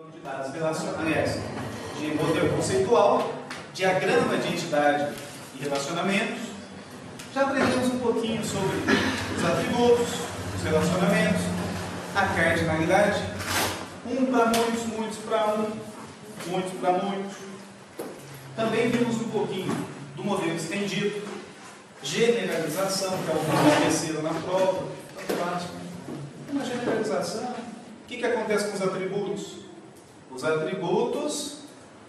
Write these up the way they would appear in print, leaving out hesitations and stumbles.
de dados relacionais, de modelo conceitual, diagrama de entidade e relacionamentos. Já aprendemos um pouquinho sobre os atributos, os relacionamentos, a cardinalidade, um para muitos, muitos para um, muitos para muitos. Também vimos um pouquinho do modelo estendido, generalização, que é o que aconteceu na prova, uma generalização. O que acontece com os atributos? Os atributos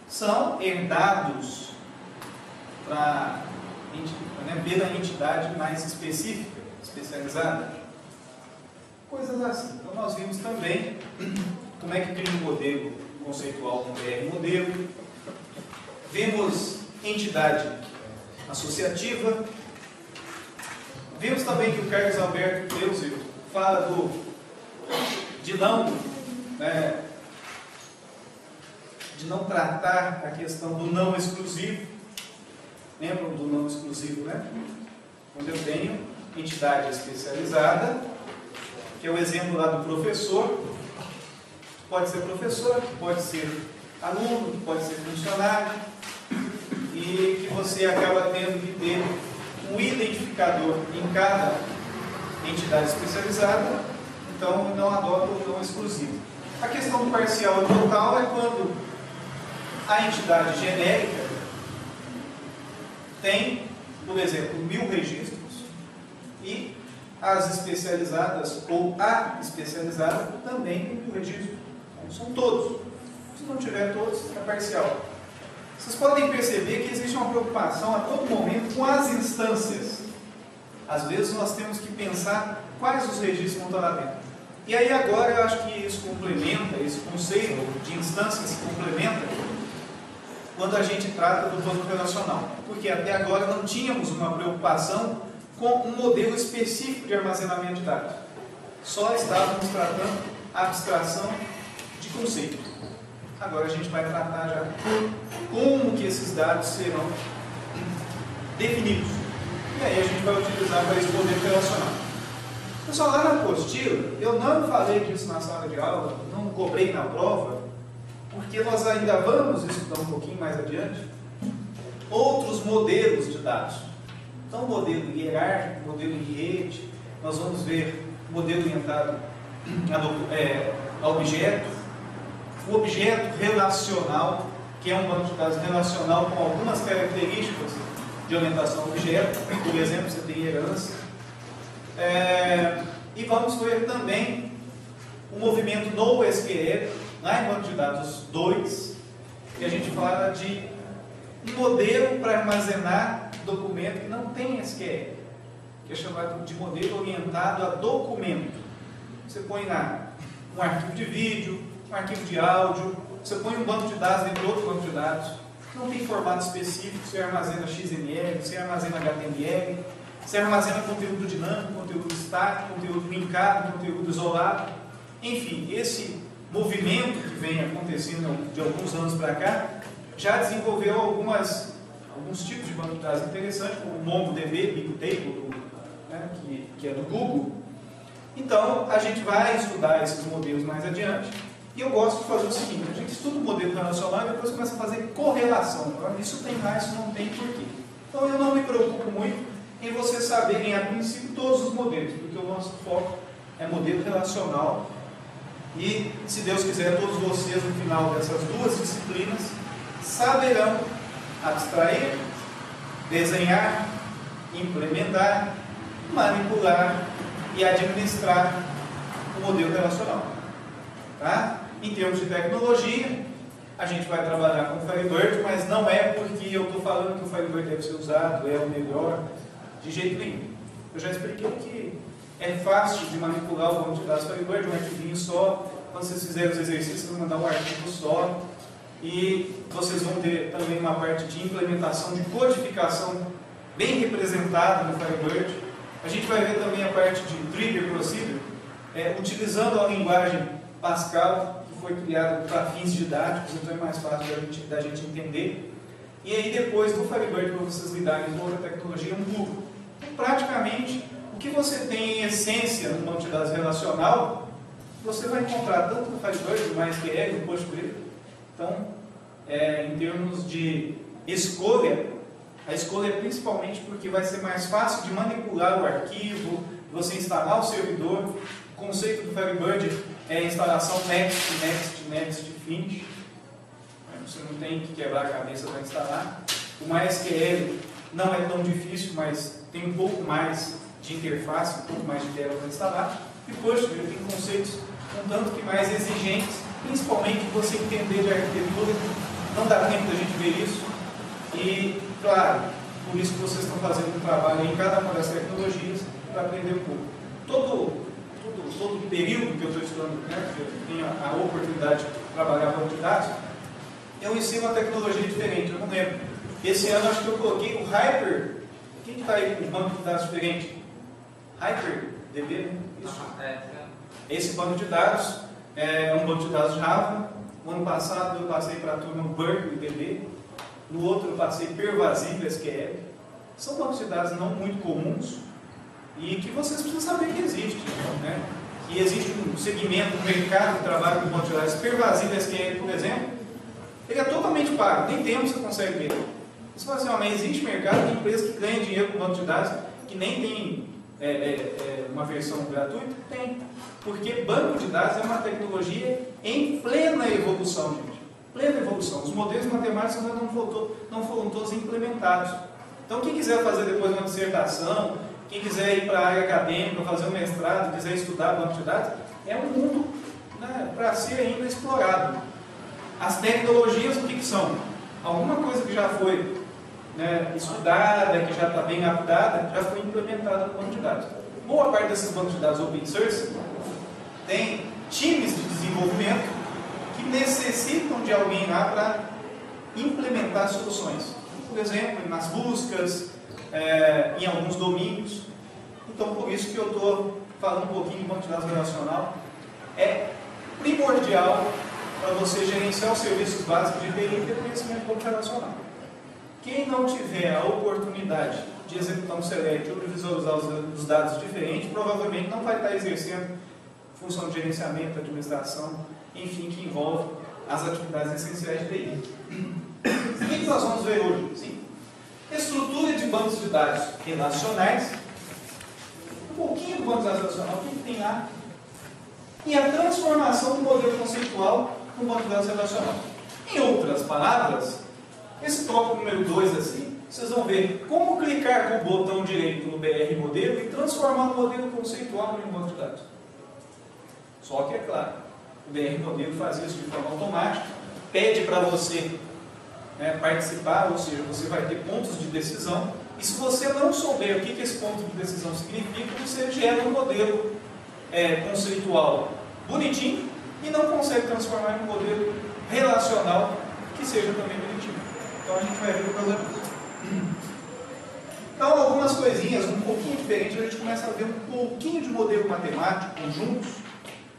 são herdados pela entidade mais específica, especializada. Coisas assim. Então nós vimos também como é que cria um modelo conceitual com BR modelo. Vimos entidade associativa. Vimos também que o Carlos Alberto Kleuser fala de não tratar a questão do não exclusivo. Lembram do não exclusivo, né? Quando eu tenho entidade especializada, que é o exemplo lá do professor, pode ser professor, pode ser aluno, pode ser funcionário, e que você acaba tendo que ter um identificador em cada entidade especializada, então não adota o não exclusivo. A questão do parcial e total é quando a entidade genérica tem, por exemplo, 1000 registros e as especializadas ou a especializada também tem 1000 registros. Então, são todos. Se não tiver todos, é parcial. Vocês podem perceber que existe uma preocupação a todo momento com as instâncias. Às vezes nós temos que pensar quais os registros vão estar lá dentro. E aí agora eu acho que isso complementa, esse conceito de instância se complementa quando a gente trata do banco relacional. Porque até agora não tínhamos uma preocupação com um modelo específico de armazenamento de dados. Só estávamos tratando a abstração de conceito. Agora a gente vai tratar já como que esses dados serão definidos. E aí a gente vai utilizar para esse modelo relacional. Pessoal, lá na apostila, eu não falei disso na sala de aula, não cobrei na prova, porque nós ainda vamos estudar um pouquinho mais adiante outros modelos de dados. Então, modelo hierárquico, modelo em rede, nós vamos ver modelo orientado a objeto, o objeto relacional, que é um banco de dados relacional com algumas características de orientação ao objeto, por exemplo, você tem herança. E vamos ver também o movimento NoSQL, lá em banco de dados 2, que a gente fala de um modelo para armazenar documento que não tem SQL, que é chamado de modelo orientado a documento. Você põe lá um arquivo de vídeo, um arquivo de áudio, você põe um banco de dados dentro de outro banco de dados, não tem formato específico, você armazena XML, você armazena HTML, você armazena conteúdo dinâmico, conteúdo estático, conteúdo linkado, conteúdo isolado. Enfim, esse movimento que vem acontecendo de alguns anos para cá, já desenvolveu alguns tipos de banco de dados interessantes, como o MongoDB, BigTable, né, que é do Google. Então, a gente vai estudar esses modelos mais adiante. E eu gosto de fazer o seguinte: a gente estuda o modelo relacional e depois começa a fazer correlação. Isso tem lá, isso não tem porquê. Então, eu não me preocupo muito em vocês saberem, a princípio, todos os modelos, porque o nosso foco é modelo relacional. E, se Deus quiser, todos vocês, no final dessas duas disciplinas, saberão abstrair, desenhar, implementar, manipular e administrar o modelo relacional. Tá? Em termos de tecnologia, a gente vai trabalhar com o Firebird, mas não é porque eu estou falando que o Firebird deve ser usado, é o melhor, de jeito nenhum. Eu já expliquei que é fácil de manipular o banco de dados Firebird, um arquivinho só. Quando vocês fizerem os exercícios, vão mandar um arquivo só. E vocês vão ter também uma parte de implementação, de codificação bem representada no Firebird. A gente vai ver também a parte de Trigger Procedure, utilizando a linguagem Pascal, que foi criada para fins didáticos, então é mais fácil da gente entender. E aí depois do Firebird, para vocês lidarem com outra tecnologia, um Google. Então, praticamente, o que você tem em essência no banco de dados relacional você vai encontrar tanto no Firebird, no MySQL, no PostgreSQL. Então, em termos de escolha, a escolha é principalmente porque vai ser mais fácil de manipular o arquivo, você instalar o servidor. O conceito do Firebird é a instalação next, next, next, finish. Você não tem que quebrar a cabeça para instalar. O MySQL não é tão difícil, mas tem um pouco mais de interface, um pouco mais de tela para instalar. E PostgreSQL tem conceitos um tanto que mais exigentes, principalmente você entender de arquitetura. Não dá tempo da gente ver isso. E, claro, por isso que vocês estão fazendo um trabalho em cada uma das tecnologias para aprender um pouco. Todo período que eu estou estudando, né, que eu tenho a oportunidade de trabalhar com banco de dados, eu ensino uma tecnologia diferente. Eu não lembro. Esse ano acho que eu coloquei o Hyper. Quem está aí com um banco de dados diferente? HyperDB, né? Isso. Esse banco de dados é um banco de dados Java. O ano passado eu passei para a turma BurgerDB. No outro eu passei Pervasive SQL. São bancos de dados não muito comuns e que vocês precisam saber que existe, né? Que existe um segmento, um mercado de trabalho com bancos de dados. Pervasive SQL, por exemplo, ele é totalmente pago, nem tempo você consegue ver. Você fala assim, mas existe mercado, tem empresas que ganham dinheiro com banco de dados que nem tem uma versão gratuita? Tem. Porque banco de dados é uma tecnologia em plena evolução, gente. Plena evolução. Os modelos matemáticos ainda não foram todos implementados. Então, quem quiser fazer depois uma dissertação, quem quiser ir para a área acadêmica, fazer um mestrado, quiser estudar banco de dados, é um mundo, né, para ser ainda explorado. As tecnologias, o que são? Alguma coisa que já foi, né, estudada, que já está bem adaptada, já foi implementada no banco de dados. Boa parte desses bancos de dados open source tem times de desenvolvimento que necessitam de alguém lá para implementar soluções. Por exemplo, nas buscas, em alguns domínios. Então, por isso que eu estou falando um pouquinho de banco de dados relacional. É primordial para você gerenciar os serviços básicos de TI e ter conhecimento computacional. Quem não tiver a oportunidade de executar um select ou de visualizar os dados diferentes, provavelmente não vai estar exercendo função de gerenciamento, administração, enfim, que envolve as atividades essenciais de TI. O que nós vamos ver hoje? Sim. Estrutura de bancos de dados relacionais. Um pouquinho do banco de dados relacional, o que tem lá? E a transformação do modelo conceitual no banco de dados relacional. Em outras palavras, esse tópico número 2, assim, vocês vão ver como clicar com o botão direito no BR modelo e transformar o modelo conceitual em um banco de dados. Só que, é claro, o BR modelo faz isso de forma automática, pede para você, né, participar, ou seja, você vai ter pontos de decisão, e se você não souber o que esse ponto de decisão significa, você gera um modelo conceitual bonitinho e não consegue transformar em um modelo relacional que seja também bonitinho. Então a gente vai ver o problema. Então, algumas coisinhas um pouquinho diferentes, a gente começa a ver um pouquinho de modelo matemático juntos,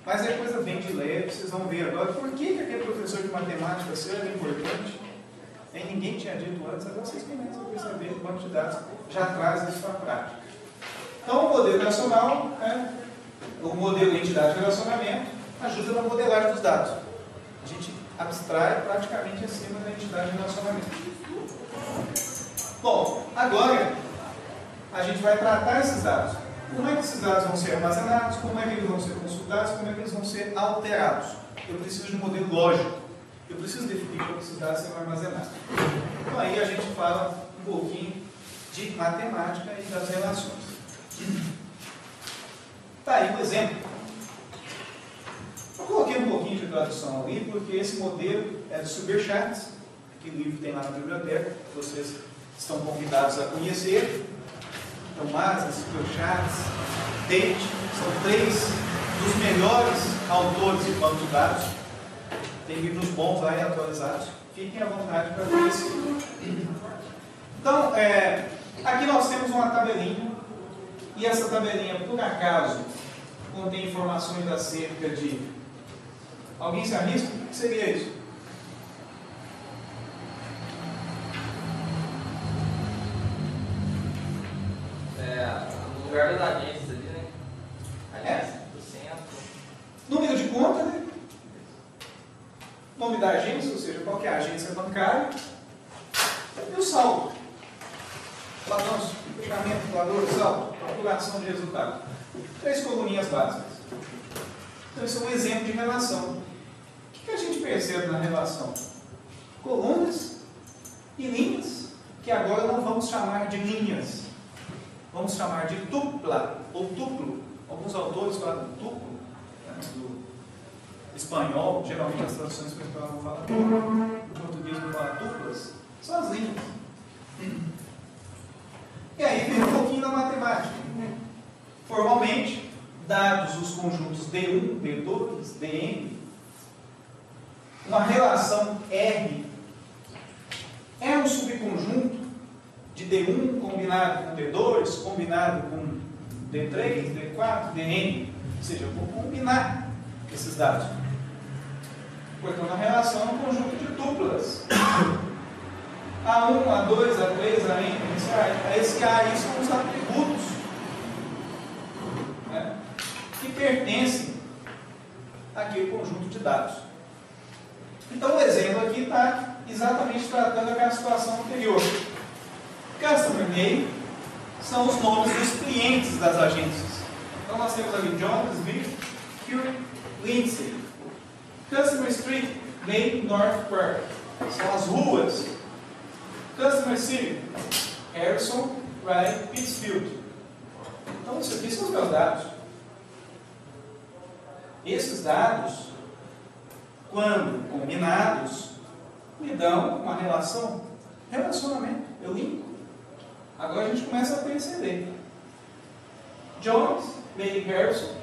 mas é coisa bem de leve, vocês vão ver agora. Por que aquele professor de matemática era importante? Ninguém tinha dito antes, agora vocês começam a perceber que o banco de dados já traz isso para a prática. Então, o modelo relacional, o modelo entidade de relacionamento, ajuda na modelagem dos dados. A gente abstrai praticamente acima da entidade de relacionamento. Bom, agora a gente vai tratar esses dados. Como é que esses dados vão ser armazenados, como é que eles vão ser consultados, como é que eles vão ser alterados. Eu preciso de um modelo lógico. Eu preciso definir como esses dados serão armazenados. Então aí a gente fala um pouquinho de matemática e das relações. Tá aí um exemplo. Eu coloquei um pouquinho de tradução ali, porque esse modelo é do Supercharts, que o livro tem lá na biblioteca, vocês estão convidados a conhecer. Então, Mazda, Supercharts, Tate, são 3 dos melhores autores de banco de dados. Tem livros bons lá e atualizados. Fiquem à vontade para conhecer. Então, aqui nós temos uma tabelinha. E essa tabelinha, por acaso, contém informações acerca de... Alguém se arrisca? O que seria isso? No lugar das agências ali, né? Agência do centro. Número conta, né? Nome da agência, ou seja, qual que é a agência bancária, e o saldo. Balanço, fechamento, valor, saldo, calculação de resultado. 3 coluninhas básicas. Então, esse é um exemplo de relação. O que a gente percebe na relação? Colunas e linhas, que agora não vamos chamar de linhas. Vamos chamar de tupla ou tuplo. Alguns autores falam tuplo, né, do espanhol, geralmente as traduções para o espanhol vão falar tuplo, o português não fala tuplas, são as linhas. E aí vem um pouquinho da matemática. Formalmente, dados os conjuntos D1, D2, Dn, uma relação R é um subconjunto de D1 combinado com D2, combinado com D3, D4, Dn. Ou seja, eu vou combinar esses dados. Portanto, a relação é um conjunto de tuplas. A1, A2, A3, AN, a esse A, isso são os atributos, né, que pertencem àquele conjunto de dados. Então, o exemplo aqui está exatamente tratando aquela situação anterior. Customer name são os nomes dos clientes das agências. Então, nós temos ali John, Smith, Hugh, Lindsay. Customer Street, name North Park. São as ruas. Customer City, Harrison, Raleigh, Pittsfield. Então, isso aqui são os meus dados. Esses dados, quando combinados, me dão uma relação, relacionamento, eu linko. Agora a gente começa a perceber. Jones, May, Harrison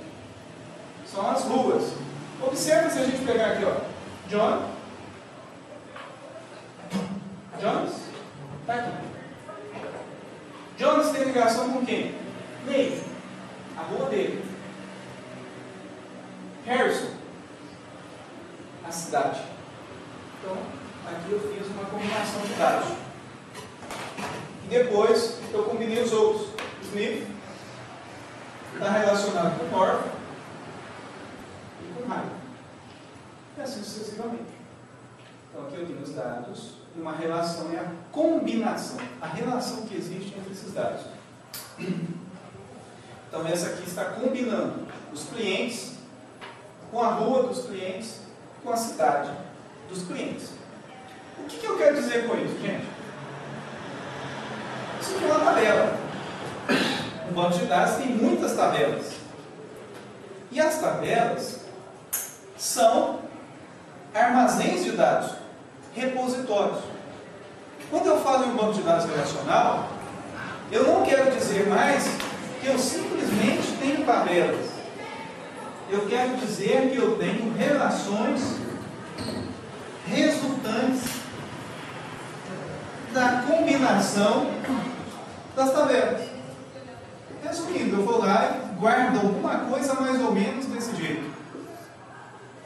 são as ruas. Observe se a gente pegar aqui, ó, Jones, tá aqui. Jones tem ligação com quem? May, a rua dele. Harrison, a cidade. Então, aqui eu fiz uma combinação de dados. E depois, eu combinei os outros. Smith está relacionado com North e com Raleigh. E assim sucessivamente. Então, aqui eu tenho os dados e uma relação é a combinação. A relação que existe entre esses dados. Então, essa aqui está combinando os clientes com a rua dos clientes, com a cidade dos clientes. O que eu quero dizer com isso, gente? Isso aqui é uma tabela. Um banco de dados tem muitas tabelas. E as tabelas são armazéns de dados, repositórios. Quando eu falo em um banco de dados relacional, eu não quero dizer mais que eu simplesmente tenho tabelas. Eu quero dizer que eu tenho relações resultantes da combinação das tabelas. Resumindo, eu vou lá e guardo alguma coisa mais ou menos desse jeito.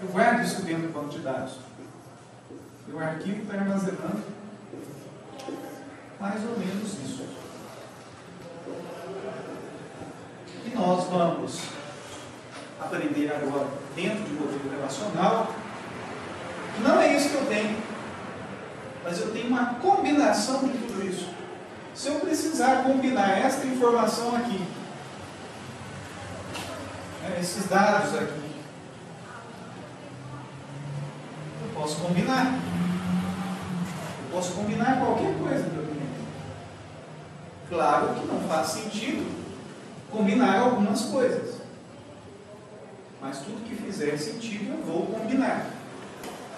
Eu guardo isso dentro do banco de dados. E o arquivo está armazenando mais ou menos isso. E nós vamos aprender agora, dentro de modelo relacional, que não é isso que eu tenho, mas eu tenho uma combinação de tudo isso. Se eu precisar combinar esta informação aqui, esses dados aqui, eu posso combinar. Eu posso combinar qualquer coisa que eu tenho. Claro que não faz sentido combinar algumas coisas. Mas tudo que fizer sentido, eu vou combinar.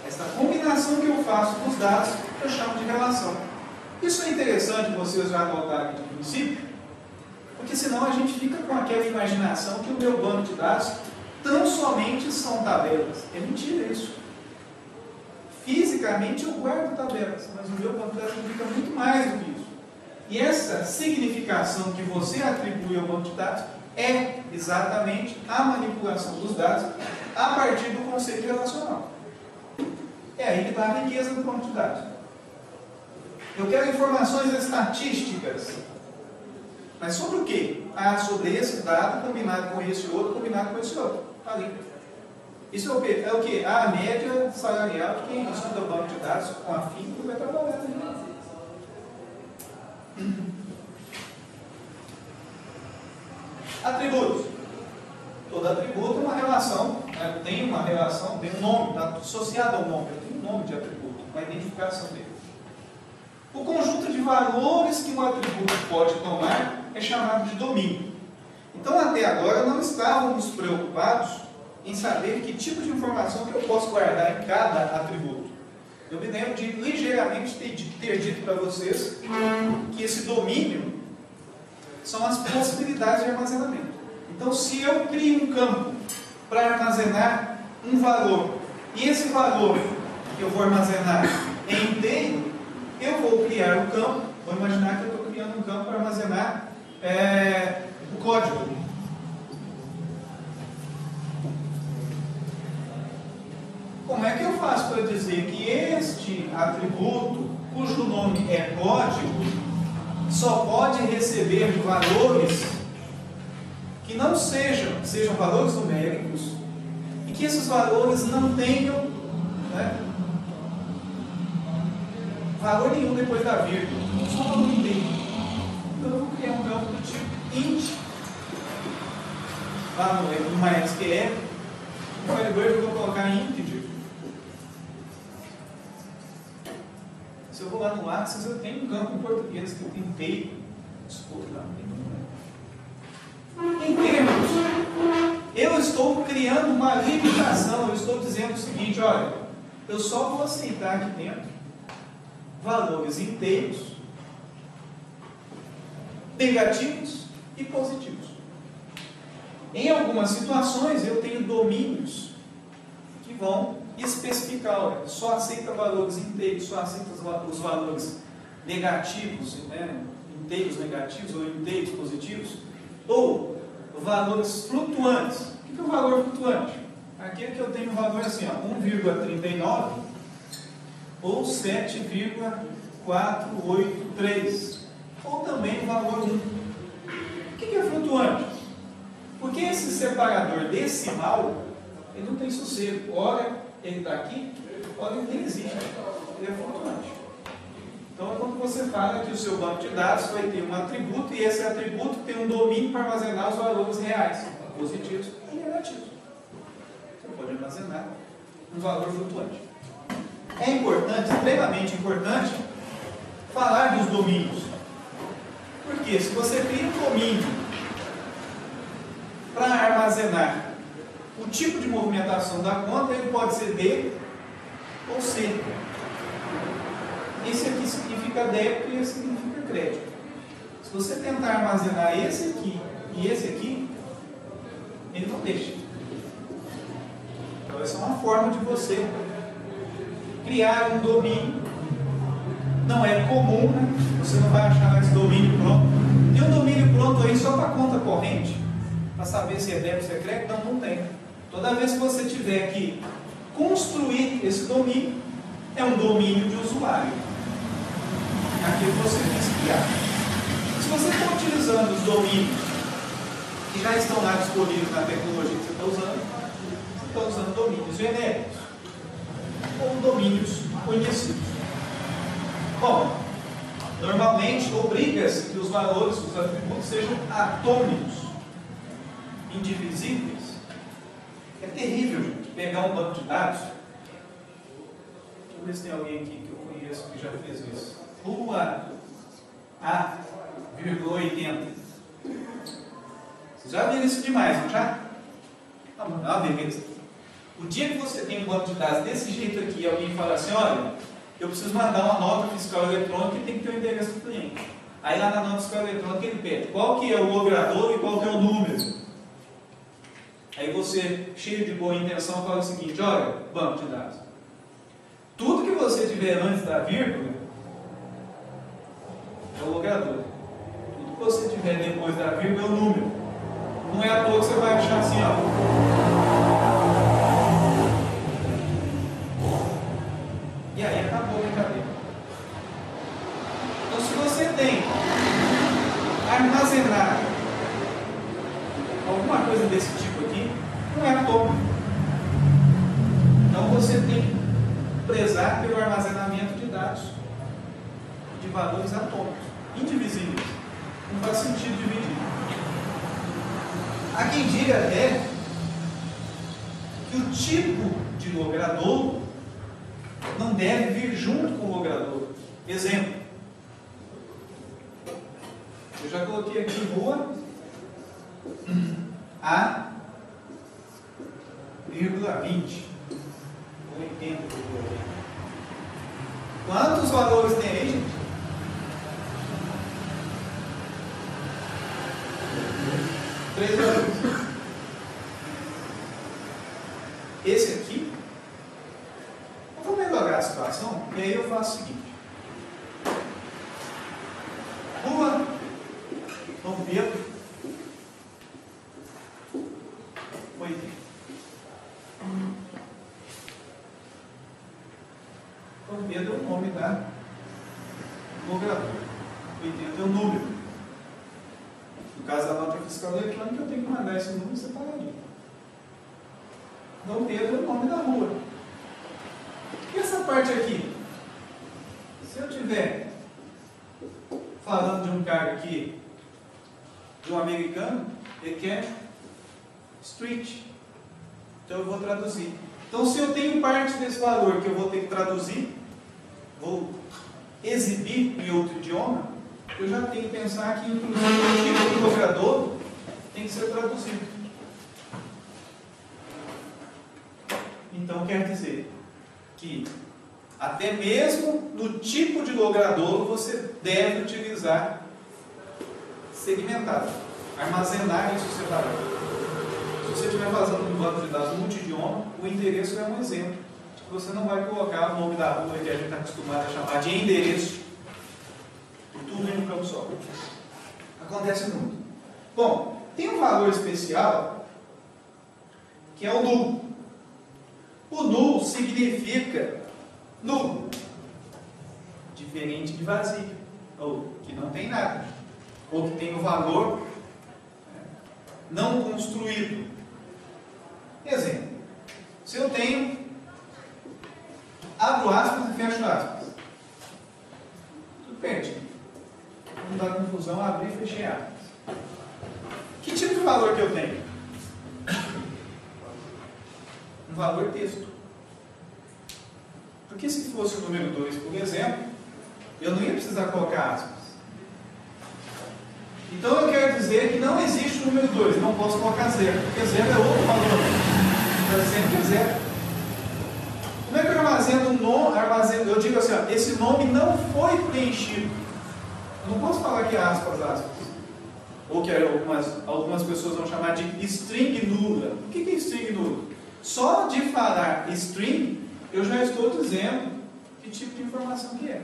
Essa combinação que eu faço dos dados, eu chamo de relação. Isso é interessante vocês já anotarem de princípio, porque senão a gente fica com aquela imaginação que o meu banco de dados tão somente são tabelas. É mentira isso. Fisicamente eu guardo tabelas, mas o meu banco de dados significa muito mais do que isso. E essa significação que você atribui ao banco de dados é exatamente a manipulação dos dados a partir do conceito relacional. É aí que está a riqueza do banco de dados. Eu quero informações estatísticas. Mas sobre o quê? Ah, sobre esse dado combinado com esse outro, combinado com esse outro. Está ali. Isso é o quê? É o quê? A média salarial de quem estuda banco de dados com afinco vai trabalhar também. Atributos. Todo atributo é uma relação, né? Tem uma relação, tem um nome, está associado ao nome, tem um nome de atributo, uma identificação dele. O conjunto de valores que um atributo pode tomar é chamado de domínio. Então, até agora, não estávamos preocupados em saber que tipo de informação que eu posso guardar em cada atributo. Eu me lembro de ligeiramente ter dito para vocês que esse domínio são as possibilidades de armazenamento. Então, se eu crio um campo para armazenar um valor, e esse valor que eu vou armazenar é inteiro, eu vou criar um campo, vou imaginar que eu estou criando um campo para armazenar o código. Como é que eu faço para dizer que este atributo, cujo nome é código, só pode receber valores que não sejam valores numéricos e que esses valores não tenham, né, valor nenhum depois da vírgula, só valor inteiro. Então eu vou criar um campo do tipo int, lá no MySQL, no Firebird eu vou colocar integer. Se eu vou lá no Axis, eu tenho um campo em português que eu tenho inteiro. Desculpa, em termos, eu estou criando uma limitação, eu estou dizendo o seguinte, olha, eu só vou aceitar aqui dentro valores inteiros, negativos e positivos. Em algumas situações, eu tenho domínios que vão especificar, olha, só aceita valores inteiros, só aceita os valores negativos, né, inteiros negativos ou inteiros positivos, ou valores flutuantes. O que é o valor flutuante? Aquele que eu tenho um valor assim, 1,39 ou 7,483, ou também o valor 1. O que é flutuante? Porque esse separador decimal, ele não tem sossego. Ora ele está aqui, ora ele nem existe. Ele é flutuante. Então é quando você fala que o seu banco de dados vai ter um atributo, e esse atributo tem um domínio para armazenar os valores reais, positivos e negativos. Você pode armazenar um valor flutuante. É importante, extremamente importante, falar dos domínios. Porque se você cria um domínio para armazenar o tipo de movimentação da conta, ele pode ser D ou C. Esse aqui significa débito e esse significa crédito. Se você tentar armazenar esse aqui e esse aqui, ele não deixa. Então essa é uma forma de você criar um domínio. Não é comum, né? Você não vai achar esse domínio pronto. Tem um domínio pronto aí só para conta corrente, para saber se é débito, se é crédito? Não tem. Toda vez que você tiver que construir esse domínio, é um domínio de usuário. Aquilo que você quis criar. Se você está utilizando os domínios que já estão lá disponíveis na tecnologia que você está usando, você está usando domínios genéricos ou domínios conhecidos. Bom, normalmente obriga-se que os valores dos atributos sejam atômicos, indivisíveis. É terrível, gente, pegar um banco de dados. Deixa eu ver se tem alguém aqui que eu conheço que já fez isso. Rua A,80. Vocês já viram isso demais, não já? Não, não é uma beleza. O dia que você tem um banco de dados desse jeito aqui e alguém fala assim, olha, eu preciso mandar uma nota fiscal eletrônica e tem que ter o endereço do cliente. Aí lá na nota fiscal eletrônica ele pede qual que é o logrador e qual que é o número. Aí você, cheio de boa intenção, fala o seguinte, olha, banco de dados. Tudo que você tiver antes da vírgula é o logrador. Tudo que você tiver depois da vírgula é o número. Não é à toa que você vai achar assim, ó. E aí acabou a brincadeira. Então, se você tem armazenar alguma coisa desse tipo aqui, não é atômico. prezar pelo armazenamento de dados de valores atômicos, indivisíveis. Não faz sentido dividir. Há quem diga até que o tipo de logrador não deve vir junto com o logrador. Exemplo. Eu já coloquei aqui rua A, 20. Ou 80. Quantos valores tem aí, gente? 3 valores. Esse aqui, eu vou melhorar a situação, e aí eu faço o seguinte. Rua Dom Pedro 80. Dom Pedro é o nome da logradora. 80 é o número. No caso da nota fiscal eletrônica, eu tenho que mandar esse número separadinho. Dom Pedro é o nome da rua. E essa parte aqui? Se eu tiver falando de um cara aqui, de um americano, ele quer street. Então eu vou traduzir. Então, se eu tenho parte desse valor que eu vou ter que traduzir, vou exibir em outro idioma, eu já tenho que pensar que, inclusive, o tipo de logrador tem que ser traduzido. Então, quer dizer que, até mesmo no tipo de logrador, você deve utilizar segmentado, armazenar isso separado. Se você estiver fazendo um banco de dados multidioma, o endereço é um exemplo. Você não vai colocar o nome da rua que a gente está acostumado a chamar de endereço. Tudo em um campo só. Acontece muito. Bom, tem um valor especial que é o null. O null significa nulo, diferente de vazio, ou que não tem nada, ou que tem o valor não construído. Exemplo, se eu tenho, abro aspas e fecho aspas, tudo pertinho, não dá confusão, abrir e fechei aspas. Que tipo de valor que eu tenho? Um valor texto. Porque se fosse o número 2, por exemplo, eu não ia precisar colocar aspas. Então eu quero dizer que não existe o número 2, não posso colocar 0, porque 0 é outro valor. Então sempre é 0. Como é que eu armazeno um nome? Eu digo assim, ó, esse nome não foi preenchido. Eu não posso falar que é aspas. Ou que algumas pessoas vão chamar de string nula. O que é string nula? Só de falar string, eu já estou dizendo que tipo de informação que é.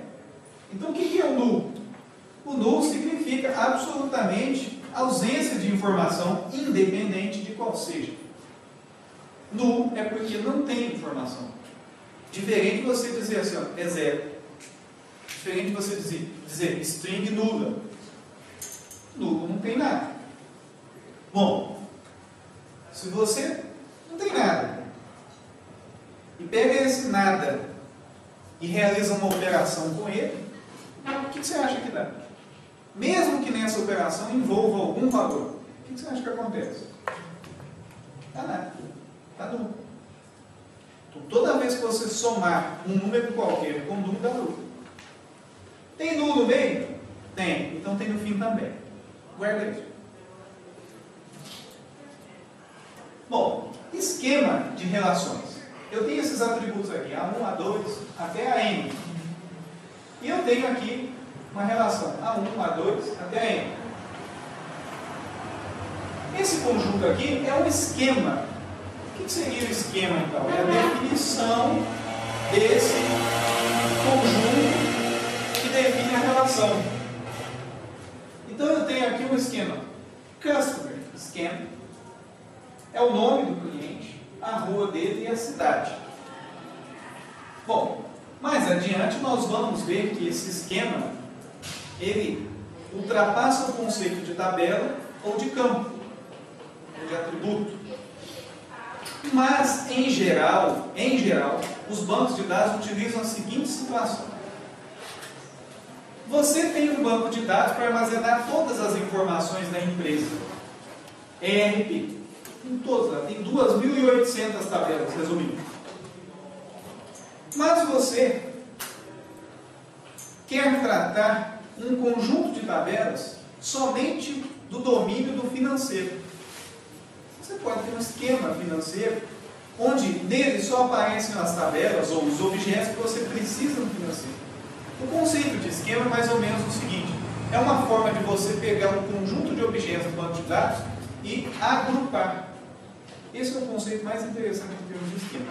Então o que é o null? O null significa absolutamente ausência de informação, independente de qual seja. Null é porque não tem informação. Diferente de você dizer assim, ó, é 0. Diferente de você dizer string nula. Nulo não tem nada. Bom, se você não tem nada e pega esse nada e realiza uma operação com ele, o que você acha que dá? Mesmo que nessa operação envolva algum valor, o que você acha que acontece? Dá nada. Dá nulo. Então, toda vez que você somar um número qualquer com nulo, dá nulo. Tem nulo no meio? Tem. Então tem no fim também. Guarda isso. Bom, esquema de relações. Eu tenho esses atributos aqui, A1, A2, até a N. E eu tenho aqui uma relação A1, A2, até a N. Esse conjunto aqui é um esquema. O que seria o esquema, então? É a definição desse conjunto que define a relação. Então eu tenho aqui um esquema. Customer Scan é o nome do cliente, a rua dele e a cidade. Bom, mais adiante nós vamos ver que esse esquema ele ultrapassa o conceito de tabela ou de campo, ou de atributo. Mas, em geral, os bancos de dados utilizam a seguinte situação. Você tem um banco de dados para armazenar todas as informações da empresa. ERP. Em todas, tem 2.800 tabelas, resumindo. Mas você quer tratar um conjunto de tabelas somente do domínio do financeiro. Você pode ter um esquema financeiro onde nele só aparecem as tabelas ou os objetos que você precisa no financeiro. O conceito de esquema é mais ou menos o seguinte: é uma forma de você pegar um conjunto de objetos do banco de dados e agrupar. Esse é o conceito mais interessante em termos de esquema.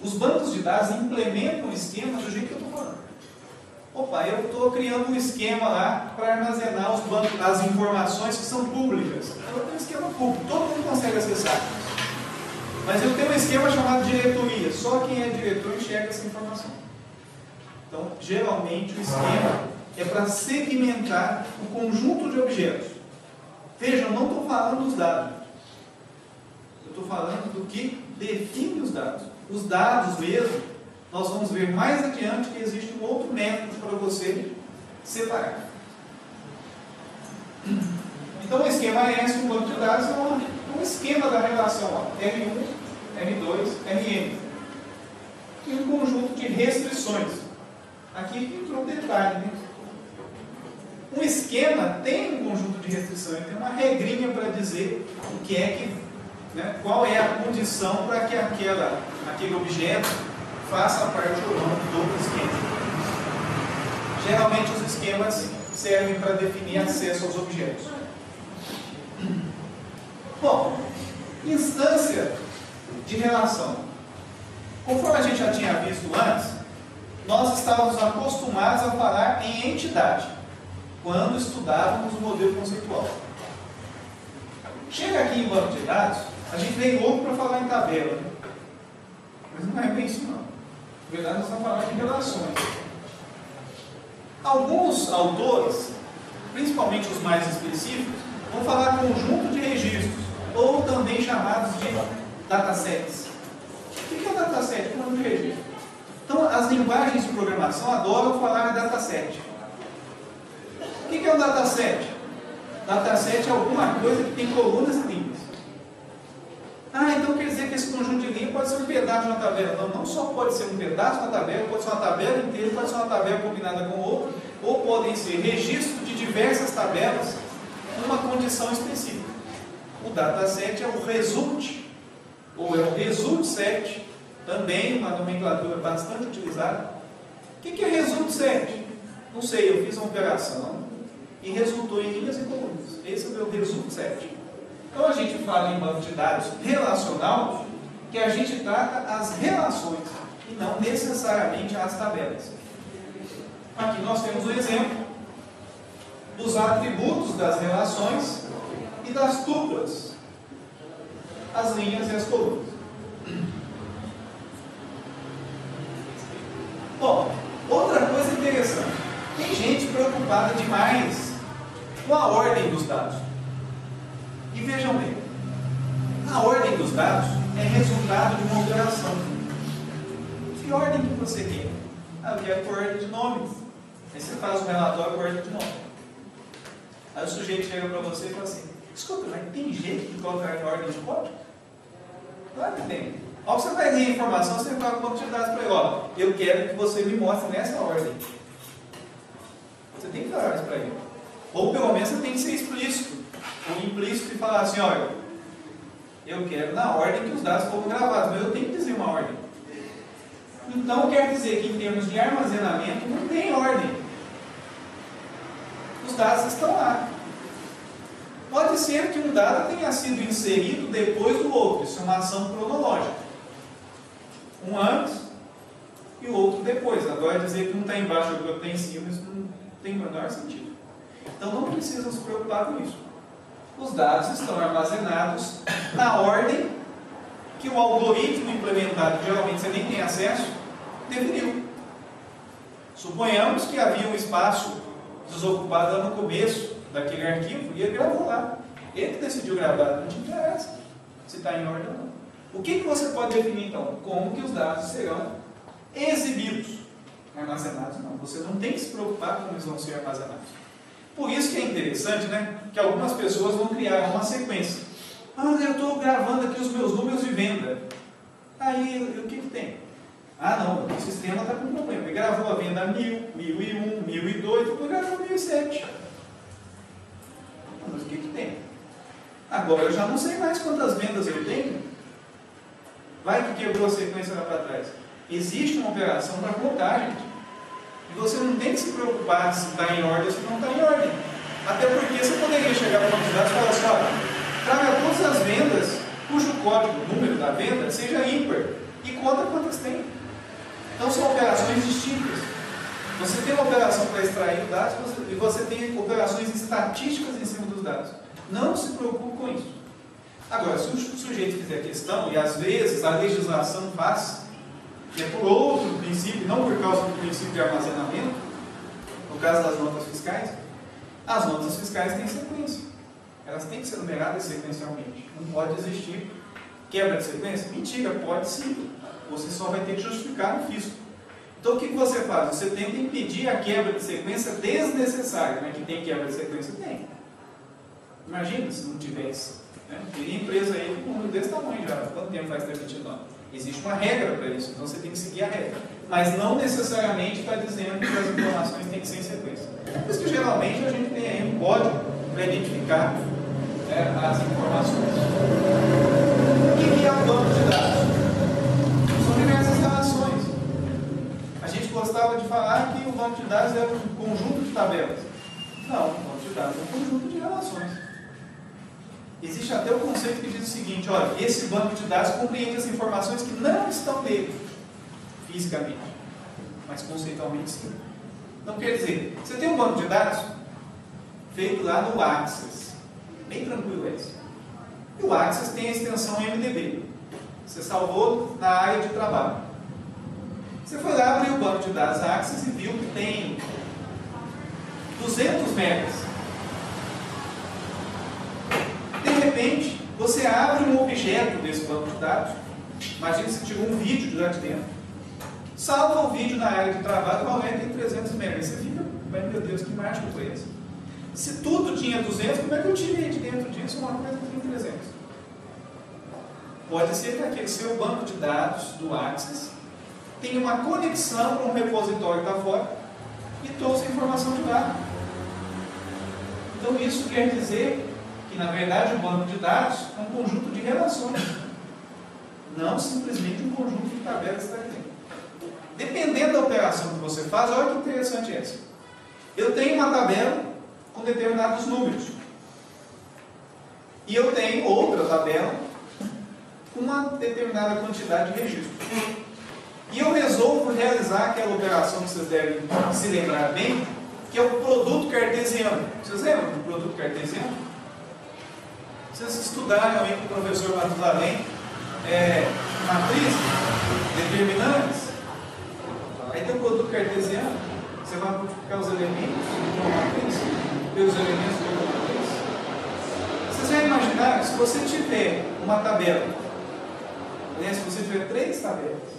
Os bancos de dados implementam o esquema do jeito que eu estou falando. Opa, eu estou criando um esquema lá para armazenar as informações que são públicas. Eu tenho um esquema público, todo mundo consegue acessar. Mas eu tenho um esquema chamado diretoria, só quem é diretor enxerga essa informação. Então, geralmente, o esquema é para segmentar o conjunto de objetos. Vejam, não estou falando dos dados. Eu estou falando do que define os dados. Os dados mesmo, nós vamos ver mais adiante que existe um outro método para você separar. Então, o esquema S, um banco de dados, é um esquema da relação ó, R1, R2, Rn. E um conjunto de restrições. Aqui entrou um detalhe, né? Um esquema tem um conjunto de restrições, tem uma regrinha para dizer o que é que, né, qual é a condição para que aquele objeto faça parte ou não do esquema. Geralmente os esquemas servem para definir acesso aos objetos. Bom, instância de relação. Conforme a gente já tinha visto antes, nós estávamos acostumados a falar em entidade, quando estudávamos o modelo conceitual. Chega aqui em banco de dados, a gente vem louco para falar em tabela. Né? Mas não é bem isso não. Na verdade, nós estamos falando de relações. Alguns autores, principalmente os mais específicos, vão falar conjunto de registros, ou também chamados de datasets. O que é um dataset? Um conjunto de registros. Então, as linguagens de programação adoram falar em dataset. O que é um dataset? Dataset é alguma coisa que tem colunas e linhas. Ah, então quer dizer que esse conjunto de linhas pode ser um pedaço de uma tabela. Não, não só pode ser um pedaço de uma tabela, pode ser uma tabela inteira, pode ser uma tabela combinada com outra, ou podem ser registros de diversas tabelas numa condição específica. O dataset é o result, ou é o result set, também uma nomenclatura bastante utilizada. O que é result set? Não sei, eu fiz uma operação e resultou em linhas e colunas. Esse é o meu result set. Então a gente fala em banco de dados relacional, que a gente trata as relações e não necessariamente as tabelas. Aqui nós temos um exemplo dos atributos das relações e das tuplas, as linhas e as colunas. Bom, outra coisa interessante, tem gente preocupada demais com a ordem dos dados. E vejam bem, a ordem dos dados é resultado de uma operação. Que ordem que você quer? Ah, eu quero por ordem de nome. Aí você faz um relatório por ordem de nome. Aí o sujeito chega para você e fala assim: escuta, mas tem jeito de colocar em ordem de código? Claro que tem. Ao que você vai ver a informação, você fala com o banco de dados para ele: ó, eu quero que você me mostre nessa ordem. Você tem que falar isso para ele. Ou pelo menos você tem que ser explícito ou implícito e falar assim: olha, eu quero na ordem que os dados foram gravados, mas eu tenho que dizer uma ordem. Então quer dizer que em termos de armazenamento não tem ordem. Os dados estão lá. Pode ser que um dado tenha sido inserido depois do outro, isso é uma ação cronológica. Um antes e o outro depois. Agora dizer que um está embaixo e o outro está em cima, isso não tem o menor sentido. Então não precisam se preocupar com isso. Os dados estão armazenados na ordem que o algoritmo implementado, que geralmente você nem tem acesso, definiu. Suponhamos que havia um espaço desocupado lá no começo daquele arquivo e ele gravou lá. Ele que decidiu gravar, não te interessa se está em ordem ou não. O que você pode definir então? Como que os dados serão exibidos? Armazenados não. Você não tem que se preocupar como eles vão ser armazenados. Por isso que é interessante, né, que algumas pessoas vão criar uma sequência. Ah, eu estou gravando aqui os meus números de venda. Aí, o que tem? Ah, não, o sistema está com problema. Ele gravou a venda 1000, 1001, 1002, depois gravou 1007. Mas o que tem? Agora eu já não sei mais quantas vendas eu tenho. Vai que quebrou a sequência lá para trás. Existe uma operação para contar, gente. E você não tem que se preocupar se está em ordem ou se não está em ordem. Até porque você poderia chegar para uma cidade e falar assim, olha, traga todas as vendas cujo código, número da venda, seja ímpar. E conta quantas tem. Então são operações distintas. Você tem uma operação para extrair os dados e você tem operações estatísticas em cima dos dados. Não se preocupe com isso. Agora, se o sujeito fizer questão, e às vezes a legislação faz, que é por outro princípio, não por causa do princípio de armazenamento, no caso das notas fiscais, as notas fiscais têm sequência. Elas têm que ser numeradas sequencialmente. Não pode existir quebra de sequência? Mentira, pode sim. Você só vai ter que justificar no fisco. Então o que você faz? Você tenta impedir a quebra de sequência desnecessária. Né? Que tem quebra de sequência? Tem. Imagina se não tivesse. Né? Teria empresa aí com um número desse tamanho já. Quanto tempo faz transmitindo nota? Existe uma regra para isso, então você tem que seguir a regra. Mas não necessariamente está dizendo que as informações têm que ser em sequência. Por isso que geralmente a gente tem aí um código para identificar as informações. O que é um banco de dados? São diversas relações. A gente gostava de falar que o banco de dados era um conjunto de tabelas. Não, o banco de dados é um conjunto de relações. Existe até o conceito que diz o seguinte, olha, esse banco de dados compreende as informações que não estão nele, fisicamente, mas conceitualmente sim. Então quer dizer, você tem um banco de dados feito lá no Access, bem tranquilo esse. E o Access tem a extensão MDB. Você salvou na área de trabalho. Você foi lá, abriu o banco de dados Access e viu que tem 200 megas. De repente, você abre um objeto desse banco de dados. Imagina que você tirou um vídeo de lá de dentro. Salva o vídeo na área de trabalho, aumenta em 300 megas. Você fica, meu Deus, que mágico foi esse? Se tudo tinha 200, como é que eu tirei de dentro disso uma coisa que tem 300? Pode ser que aquele seu banco de dados do Access tenha uma conexão com um repositório que está fora e trouxe a informação de lá. Então isso quer dizer que, na verdade, o banco de dados é um conjunto de relações, não simplesmente um conjunto de tabelas que está aqui dentro. Dependendo da operação que você faz, olha que interessante essa. Eu tenho uma tabela com determinados números. E eu tenho outra tabela com uma determinada quantidade de registros. E eu resolvo realizar aquela operação que vocês devem se lembrar bem, que é o produto cartesiano. Vocês lembram do produto cartesiano? Vocês estudaram aí com o professor Matusalém matriz, determinantes. Aí tem o produto cartesiano. Você vai multiplicar os elementos de uma matriz pelos elementos de outra matriz. Vocês já imaginaram, se você tiver uma tabela, né, se você tiver 3 tabelas,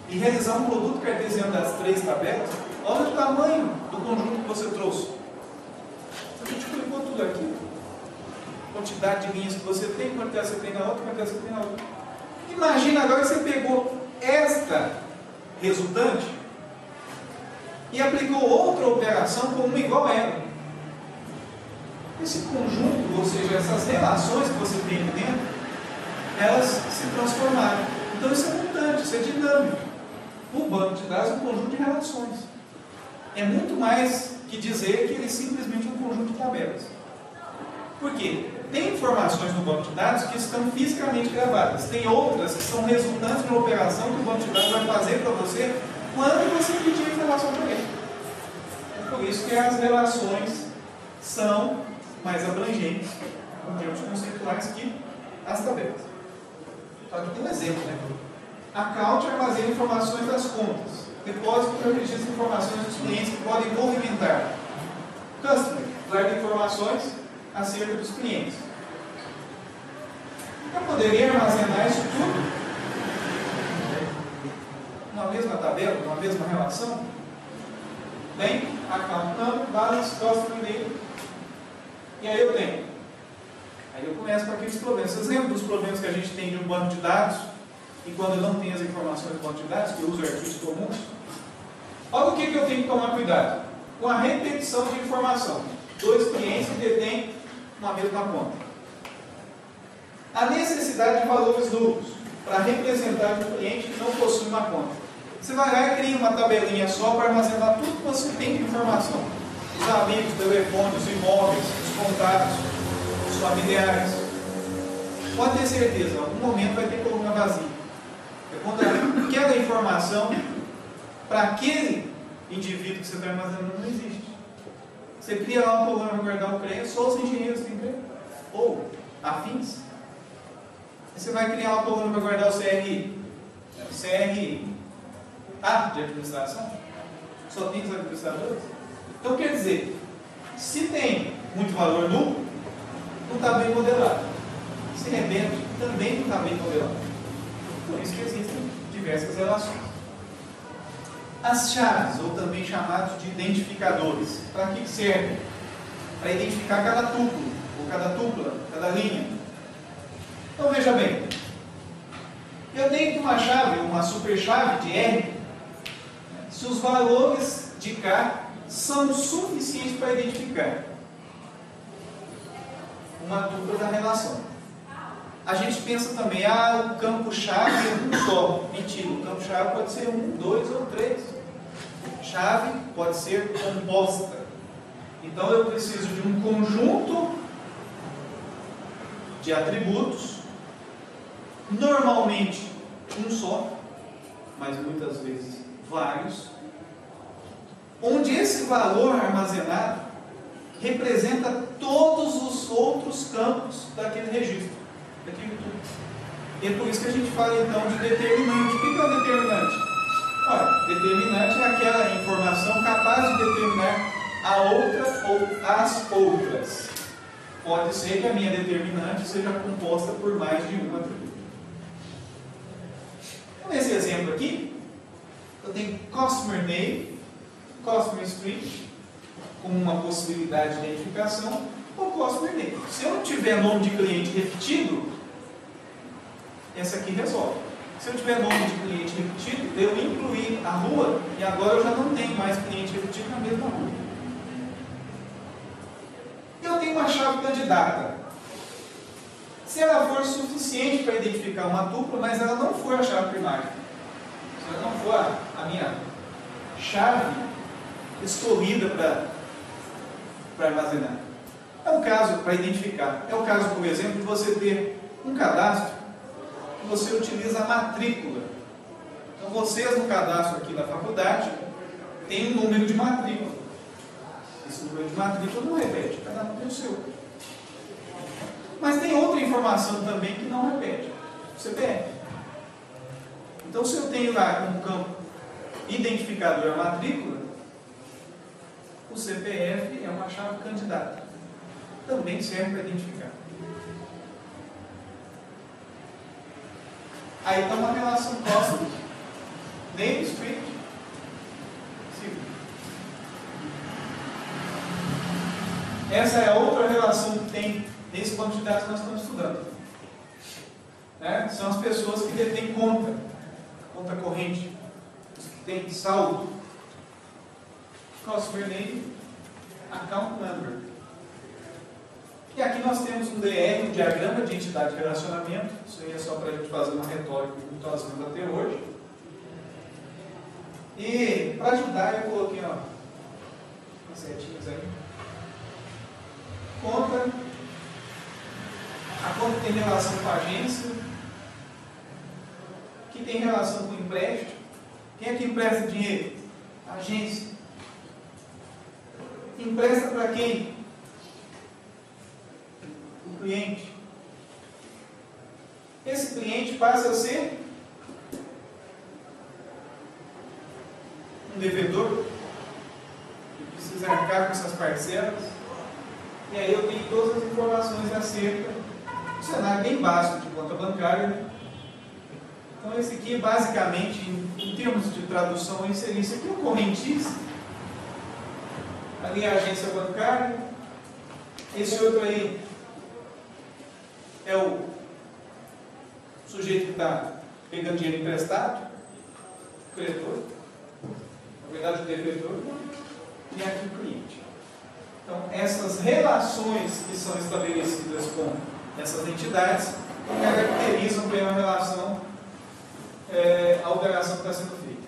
e realizar um produto cartesiano das 3 tabelas, olha o tamanho do conjunto que você trouxe. A gente colocou tudo aqui. Quantidade de linhas que você tem, quantidade você tem na outra, quantidade você tem na outra. Imagina agora que você pegou esta resultante e aplicou outra operação com uma igual a ela. Esse conjunto, ou seja, essas relações que você tem aqui dentro, elas se transformaram. Então isso é mutante, isso é dinâmico. O banco de dados é um conjunto de relações. É muito mais que dizer que ele é simplesmente um conjunto de tabelas. Por quê? Tem informações no banco de dados que estão fisicamente gravadas. Tem outras que são resultantes de uma operação que o banco de dados vai fazer para você quando você pedir a informação para ele. É por isso que as relações são mais abrangentes, em termos conceituais, que as tabelas. Então aqui tem um exemplo, né? Account armazena informações das contas. Depósito registra informações dos clientes que podem movimentar. Customer guarda informações acerca dos clientes. Eu poderia armazenar isso tudo numa mesma tabela, numa mesma relação. Bem, account number, balance, customer name. E aí eu tenho. Aí eu começo com aqueles problemas. Vocês lembram dos problemas que a gente tem de um banco de dados? E quando eu não tenho as informações do banco de dados, que eu uso arquivos comuns? Olha o que eu tenho que tomar cuidado. Com a repetição de informação. 2 clientes que detêm uma mesma conta. A necessidade de valores duplos para representar um cliente que não possui uma conta. Você vai lá e cria uma tabelinha só para armazenar tudo que você tem de informação. Os amigos, telefones, os imóveis, os contatos, os familiares. Pode ter certeza, em algum momento vai ter coluna vazia. Aquela informação para aquele indivíduo que você está armazenando não existe. Você cria lá uma coluna para guardar o crédito, só os engenheiros têm crédito. Ou afins. Você vai criar uma coluna para guardar o CRI. CRI. De administração. Só tem os administradores. Então quer dizer, se tem muito valor duplo, não está bem modelado. Se repete, também não está bem modelado. Por isso que existem diversas relações. As chaves, ou também chamados de identificadores, para que servem? Para identificar cada tuplo, ou cada tupla, cada linha. Então veja bem, eu tenho que uma chave, uma superchave de R, se os valores de K são suficientes para identificar uma tupla da relação. A gente pensa também, o campo-chave é um só. Mentira, o campo-chave pode ser 1, 2 ou 3. Chave pode ser composta. Então eu preciso de um conjunto de atributos, normalmente um só, mas muitas vezes vários, onde esse valor armazenado representa todos os outros campos daquele registro, daquele tudo. E é por isso que a gente fala então de determinante. O que é o determinante? Olha, determinante é aquela informação capaz de determinar a outra ou as outras. Pode ser que a minha determinante seja composta por mais de um atributo. Então, nesse exemplo aqui, eu tenho Customer Name, Customer Street, como uma possibilidade de identificação, ou Customer Name. Se eu não tiver nome de cliente repetido, essa aqui resolve. Se eu tiver nome de cliente repetido, eu incluir a rua, e agora eu já não tenho mais cliente repetido na mesma rua. Eu tenho uma chave candidata. Se ela for suficiente para identificar uma dupla, mas ela não for a chave primária, se ela não for a minha chave escolhida para armazenar. É um caso para identificar. É o caso, por exemplo, de você ter um cadastro que você utiliza a matrícula. Então, vocês no cadastro aqui da faculdade têm um número de matrícula. Esse número de matrícula não repete, cada um tem o seu. Mas tem outra informação também que não repete, o CPF. Então, se eu tenho lá como campo identificador a matrícula, o CPF é uma chave candidata. Também serve para identificar. Aí está uma relação próxima. Name, street, civil. Essa é a outra relação que tem nesse banco de dados que nós estamos estudando. São as pessoas que detêm conta corrente, os que têm saldo. Customer name, account number. E aqui nós temos um DR, um diagrama de entidade de relacionamento. Isso aí é só para a gente fazer uma retórica que nós vamos até hoje. E para ajudar, eu coloquei umas setinhas aí. Conta. A conta tem relação com a agência, que tem relação com o empréstimo. Quem é que empresta dinheiro? A agência. Empresta para quem? O cliente. Esse cliente passa a ser um devedor que precisa arcar com essas parcelas. E aí eu tenho todas as informações acerca um cenário bem básico de conta bancária. Então, esse aqui, basicamente, em termos de tradução, seria isso aqui, o correntista. Ali é a agência bancária. Esse outro aí é o sujeito que está pegando dinheiro emprestado, o credor, na verdade o devedor, e aqui o cliente. Então, essas relações que são estabelecidas com essas entidades caracterizam bem a relação, a operação que está sendo feita.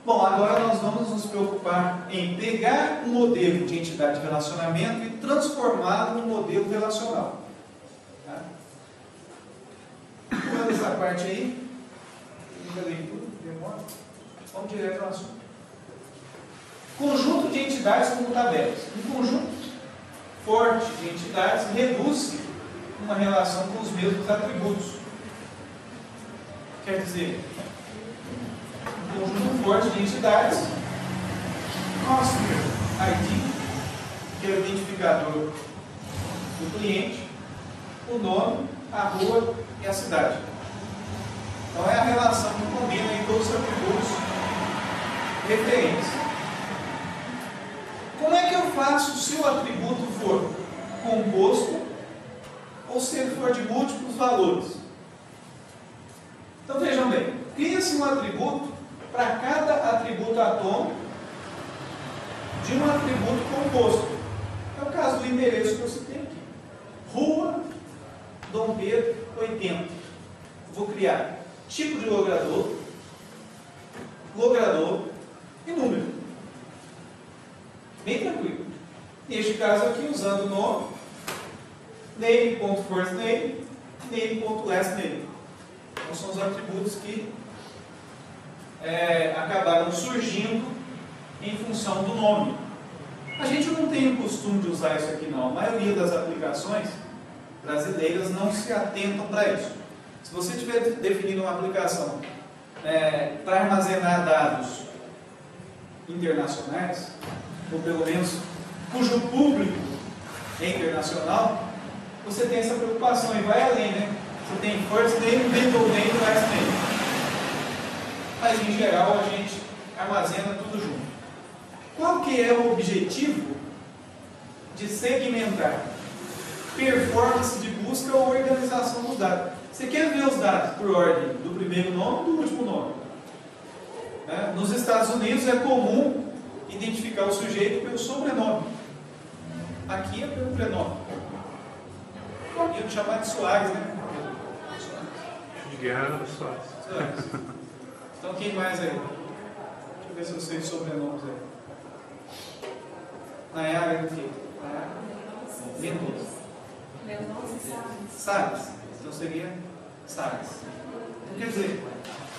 Bom, agora nós vamos nos preocupar em pegar um modelo de entidade de relacionamento e transformá-lo num modelo relacional. Tá? Pulando essa parte aí, muita leitura, demora. Vamos direto ao assunto. Conjunto de entidades como tabelas. Um conjunto forte de entidades reduz uma relação com os mesmos atributos. Quer dizer, um conjunto forte de entidades, nosso ID, que é o identificador do cliente, o nome, a rua e a cidade. Então é a relação que combina em todos os atributos referentes. Como é que eu faço se o atributo for composto ou se ele for de múltiplos valores? Então vejam bem, cria-se um atributo para cada atributo atômico de um atributo composto. É o caso do endereço que eu citei aqui. Rua Dom Pedro 80. Vou criar tipo de logrador e número. Bem tranquilo. Neste caso aqui, usando o nome, name.firstname, name.lastname. Então são os atributos que acabaram surgindo em função do nome. A gente não tem o costume de usar isso aqui não. A maioria das aplicações brasileiras não se atentam para isso. Se você estiver definindo uma aplicação para armazenar dados internacionais, ou pelo menos cujo público é internacional, você tem essa preocupação e vai além, né? Você tem first name, middle name, last name. Mas em geral a gente armazena tudo junto. Qual que é o objetivo de segmentar? Performance de busca ou organização dos dados. Você quer ver os dados por ordem do primeiro nome e do último nome. Nos Estados Unidos é comum identificar o sujeito pelo sobrenome. Aqui é pelo prenome. Eu chamar de Soares, né? De guerra era Soares. Então quem mais aí? Deixa eu ver se eu sei os sobrenomes aí. Nayara do quê? Mendoza. Salles. Então seria Salles. Então, quer dizer,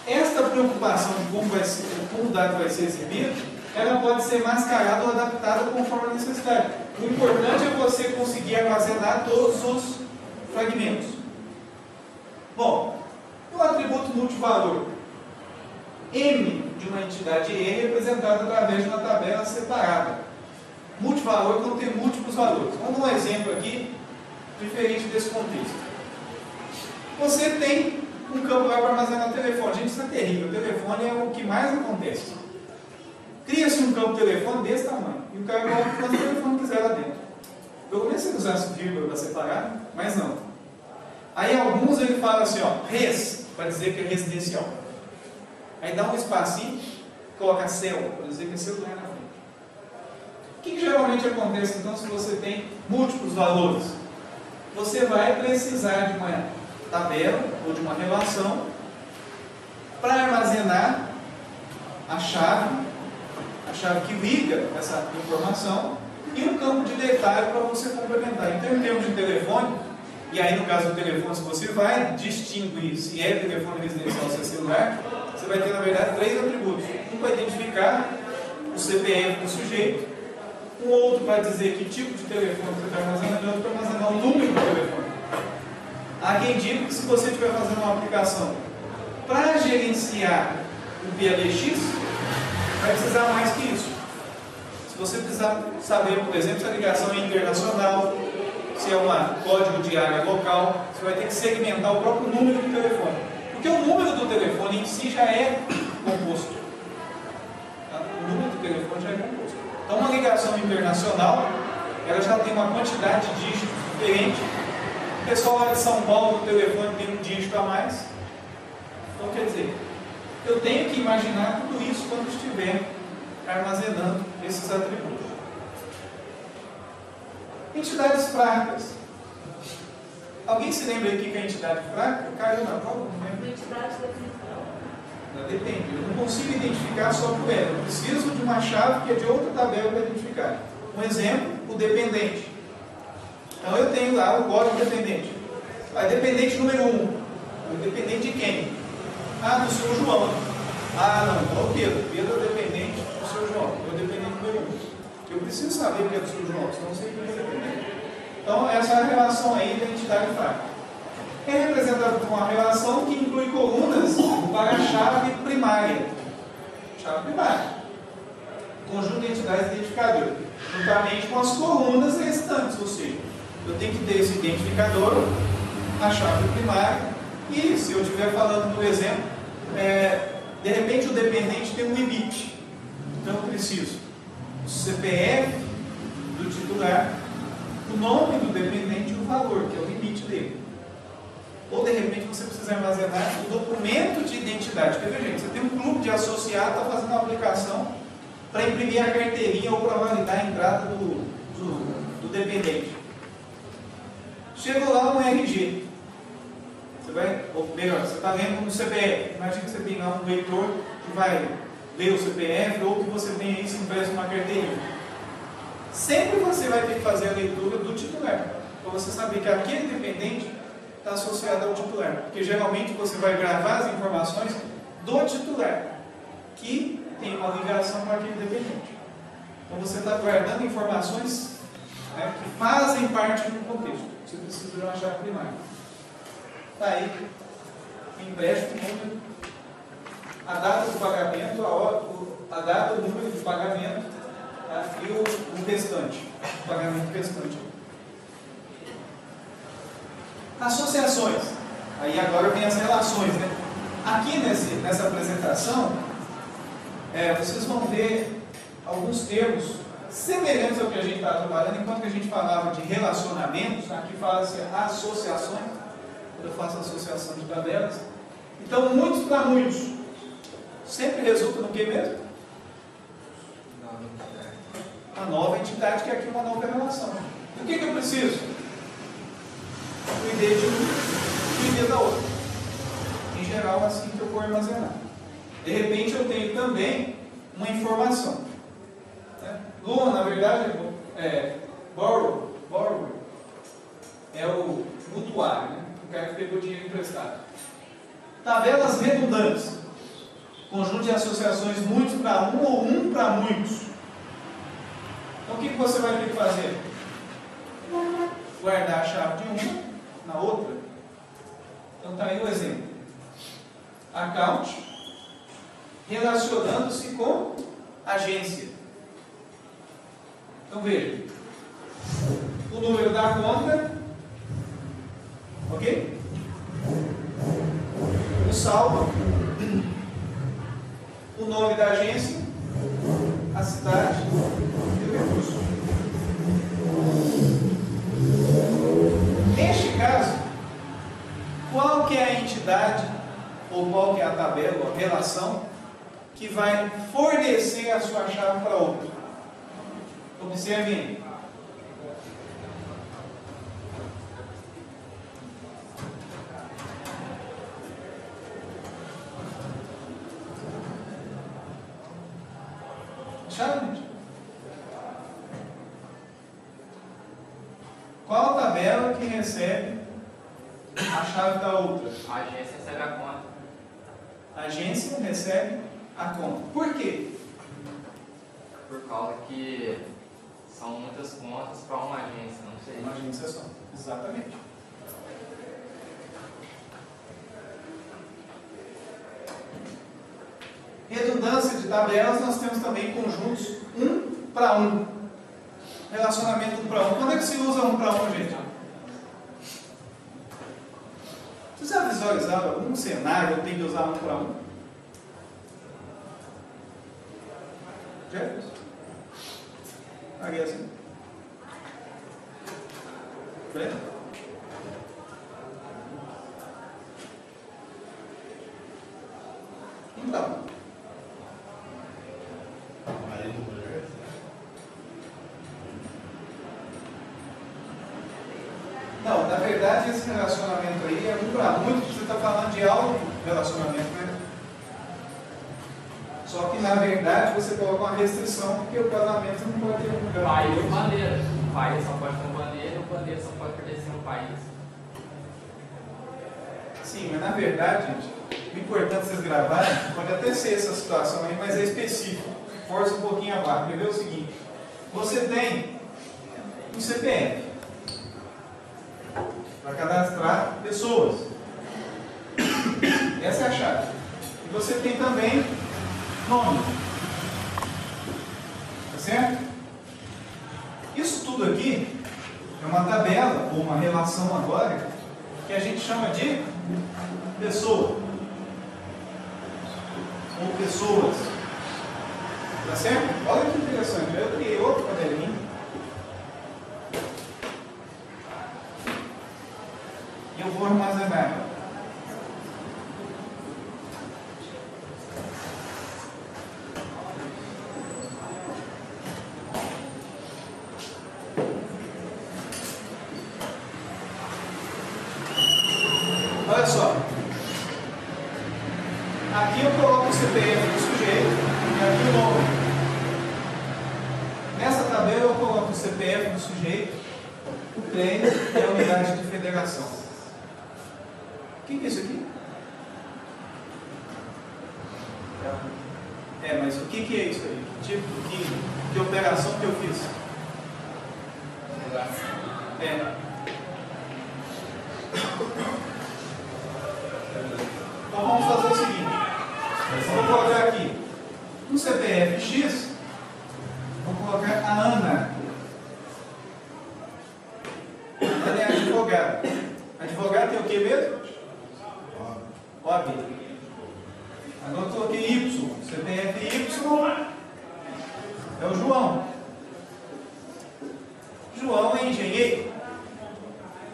esta preocupação de como o dado vai ser exibido, ela pode ser mascarada ou adaptada conforme a necessidade. O importante é você conseguir armazenar todos os fragmentos. Bom, o atributo multivalor. M de uma entidade E é representada através de uma tabela separada. Multivalor não tem múltiplos valores. Vamos dar um exemplo aqui, diferente desse contexto. Você tem um campo lá para armazenar o telefone. Gente, isso é terrível. O telefone é o que mais acontece. Cria-se um campo telefone desse tamanho. E o cara coloca quanto telefone quiser lá dentro. Pelo menos se ele usasse vírgula para separar, mas não. Aí alguns ele fala assim, ó, res, para dizer que é residencial. Aí dá um espacinho, coloca céu, para dizer que é celular na frente. O que geralmente acontece então se você tem múltiplos valores? Você vai precisar de uma tabela ou de uma relação para armazenar a chave que liga essa informação e um campo de detalhe para você complementar. Então, em termos de telefone, e aí no caso do telefone, se você vai distinguir se é telefone residencial ou se é celular, você vai ter na verdade 3 atributos. Um para identificar o CPF do sujeito, um outro para dizer que tipo de telefone você está armazenando, e outro para armazenar o número do telefone. Há quem diga que se você estiver fazendo uma aplicação para gerenciar o PLX, vai precisar mais que isso. Se você precisar saber, por exemplo, se a ligação é internacional, se se é um código de área local, você vai ter que segmentar o próprio número do telefone. Porque o número do telefone em si já é composto. Tá? O número do telefone já é composto. Então, uma ligação internacional, ela já tem uma quantidade de dígitos diferente. O pessoal lá de São Paulo, o telefone tem um dígito a mais. Então, quer dizer, eu tenho que imaginar tudo isso quando estiver armazenando esses atributos. Entidades fracas. Alguém se lembra aqui que a entidade fraca caiu na prova? Não lembro. Entidade definitiva. Depende. Eu não consigo identificar só por ela. Eu preciso de uma chave que é de outra tabela para identificar. Um exemplo, o dependente. Então eu tenho lá o código dependente. Dependente número 1. O dependente de quem? Do seu João. Não, então é o Pedro. Pedro é o dependente do seu João. É o dependente número 1. Eu preciso saber o que é do seu João, senão eu não sei quem é dependente. Então essa é a relação aí da entidade fraca. É representada por uma relação que inclui colunas para a chave primária. Chave primária. Conjunto de entidades identificadoras. Juntamente com as colunas restantes, ou seja, eu tenho que ter esse identificador, a chave primária, e se eu estiver falando no exemplo, de repente o dependente tem um limite. Então eu preciso do CPF do titular, o nome do dependente e o valor, que é o limite dele. Ou de repente você precisa armazenar o documento de identidade. Quer ver, gente? Você tem um clube de associados, está fazendo uma aplicação para imprimir a carteirinha ou para validar a entrada do dependente. Chegou lá um RG. Você vai, ou melhor, você está lendo no CPF. Imagina que você tem lá um leitor que vai ler o CPF ou que você tem aí se impresso uma carteirinha. Sempre você vai ter que fazer a leitura do titular, para você saber que aquele dependente está associado ao titular. Porque geralmente você vai gravar as informações do titular, que tem uma ligação com aquele dependente. Então você está guardando informações que fazem parte do contexto. Você precisa de uma chave primária. Está aí, o empréstimo, número, a data do pagamento, a data, o número de pagamento, e o restante, o pagamento restante. Associações. Aí agora vem as relações, né? Aqui nessa apresentação, vocês vão ver alguns termos semelhantes ao que a gente está trabalhando. Enquanto que a gente falava de relacionamentos, aqui fala-se associações, quando eu faço associação de tabelas. Então, muitos para muitos, sempre resulta no que mesmo? Uma nova entidade, que é aqui uma nova relação. O que eu preciso? O ID de um e o ID da outra. Em geral, é assim que eu vou armazenar. De repente, eu tenho também uma informação. Loan, na verdade, borrower é o mutuário, né? O cara que pegou dinheiro emprestado. Tabelas redundantes. Conjunto de associações muitos para um ou um para muitos. Então, o que você vai ter que fazer? Guardar a chave de uma na outra. Então, está aí o exemplo. Account relacionando-se com agência. Então, veja. O número da conta. Ok? O saldo. O nome da agência. A cidade e o recurso. Neste caso, qual que é a entidade ou qual que é a tabela ou a relação que vai fornecer a sua chave para outra? Observem. Chave. Qual tabela que recebe a chave da outra? A agência recebe a conta. A agência recebe a conta. Por quê? Por causa que são muitas contas para uma agência, não sei. Uma agência só. Exatamente. Redundância de tabelas, nós temos também conjuntos 1 para 1. Relacionamento 1 para 1. Quando é que se usa 1 para 1, gente? Precisa visualizar algum cenário, eu tenho que usar um para um? Jefferson? Aqui assim. Fred? Então. Não, na verdade esse relacionamento aí é muito que você está falando de auto-relacionamento, né? Só que na verdade você coloca uma restrição, porque o casamento não pode ter um Pai e bandeira. O pai só pode ter bandeira e o bandeira só pode pertencer ao país. Sim, mas na verdade, gente, o importante vocês gravarem, pode até ser essa situação aí, mas é específico. Força um pouquinho a barra. Quer ver o seguinte? Você tem um CPF para cadastrar pessoas. Essa é a chave. E você tem também nome. Tá certo? Isso tudo aqui é uma tabela, ou uma relação agora, que a gente chama de pessoa. Ou pessoas. Tá certo? Olha que interessante. Eu criei outro caderninho. E eu vou armazenar. Olha só. Aqui eu coloco o CPF do sujeito e aqui o nome. Nessa tabela eu coloco o CPF do sujeito, o CREA e a unidade de federação. O que é isso aqui? Mas o que é isso aí? Que tipo, que operação que eu fiz? Então vamos fazer o seguinte. Eu vou colocar aqui no CPF X, vou colocar a Ana. Ana é advogada. Advogada tem o que mesmo? OAB. Agora eu coloquei Y. CPF Y é o João. João é engenheiro.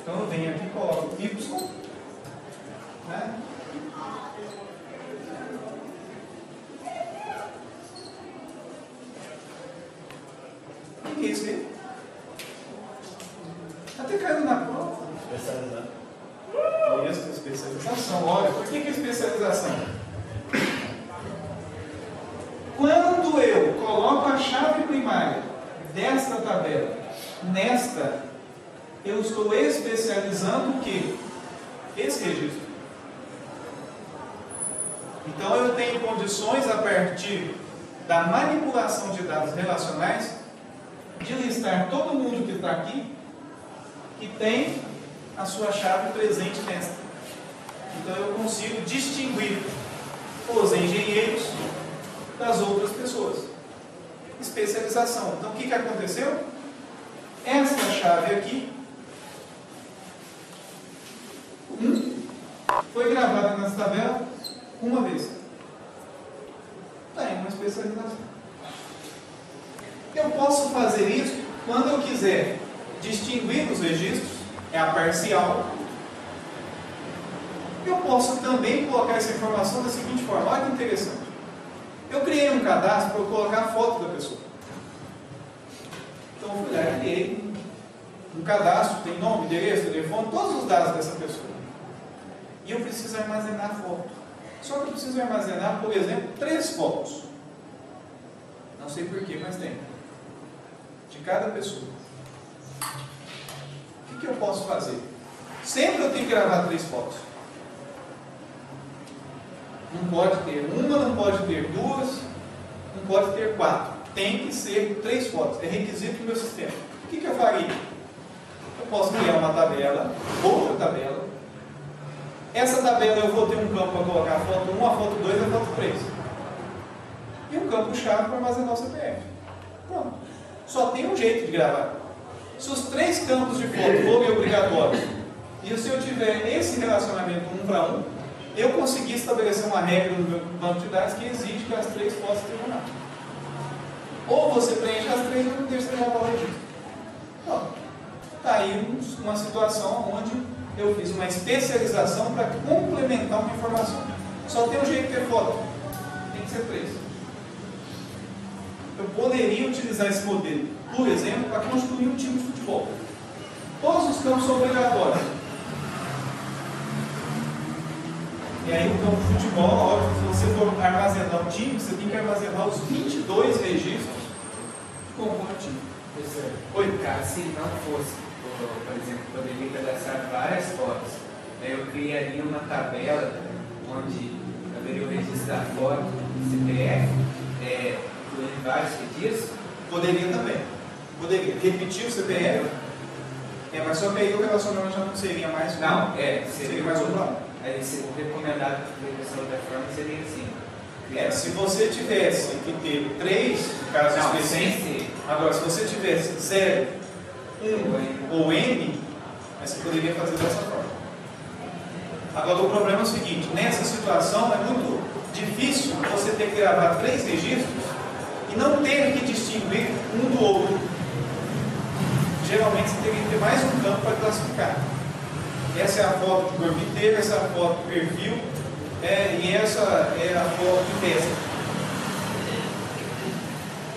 Então eu venho aqui e coloco Y. Né? O que é isso aí? Até caiu na prova. Especialização. Olha, por que especialização? Quando eu coloco a chave primária desta tabela nesta, eu estou especializando o quê? Esse registro. Então eu tenho condições a partir da manipulação de dados relacionais de listar todo mundo que está aqui que tem a sua chave presente nesta. Então eu consigo distinguir os engenheiros das outras pessoas. Especialização. Então o que aconteceu? Esta chave aqui foi gravada nessa tabela uma vez. Tem uma especialização. Eu posso fazer isso quando eu quiser distinguir os registros, é a parcial. Eu posso também colocar essa informação da seguinte forma, olha que interessante. Eu criei um cadastro para eu colocar a foto da pessoa. Então eu fui lá e criei um cadastro, tem nome, endereço, telefone, todos os dados dessa pessoa. E eu preciso armazenar a foto. Só que eu preciso armazenar, por exemplo, 3 fotos. Não sei porquê, mas tem. De cada pessoa. O que eu posso fazer? Sempre eu tenho que gravar 3 fotos. Não pode ter uma, não pode ter 2, não pode ter 4. Tem que ser 3 fotos. É requisito do meu sistema. O que eu faria? Eu posso criar uma tabela, outra tabela. Essa tabela eu vou ter um campo para colocar a foto 1, a foto 2 e a foto 3. E um campo-chave para armazenar o CPF. Pronto. Só tem um jeito de gravar. Se os 3 campos de foto forem obrigatórios e E se eu tiver esse relacionamento 1 para 1, eu consegui estabelecer uma regra no meu banco de dados que exige que as 3 possam terminar. Ou você preenche as 3 ou não deixa de gravar o registro. Está aí uma situação onde eu fiz uma especialização para complementar uma informação. Só tem um jeito de ter foto. Tem que ser 3. Eu poderia utilizar esse modelo, por exemplo, para construir um time de futebol. Todos os campos são obrigatórios. E aí o campo de futebol, óbvio, se você for armazenar um time, você tem que armazenar os 22 registros que compõem o time. Oi, cara, se não fosse, por exemplo, poderia cadastrar várias fotos, eu criaria uma tabela onde haveria o registro da foto, CPF, incluindo vários registros. Poderia também. Poderia repetir o CPF, mas só que aí o relacionamento já não seria mais Não, seria mais um plano. Aí o recomendado da pessoa da forma seria assim. Se você tivesse que ter 3 casos Não, específicos, sem ser. agora se você tivesse 0, 1 ou N, você poderia fazer dessa forma. Agora o problema é o seguinte, nessa situação é muito difícil você ter que gravar 3 registros e não ter que distinguir um do outro. Geralmente você teria que ter mais um campo para classificar. Essa é a foto de corpo inteiro, essa é a foto de perfil, e essa é a foto de testa.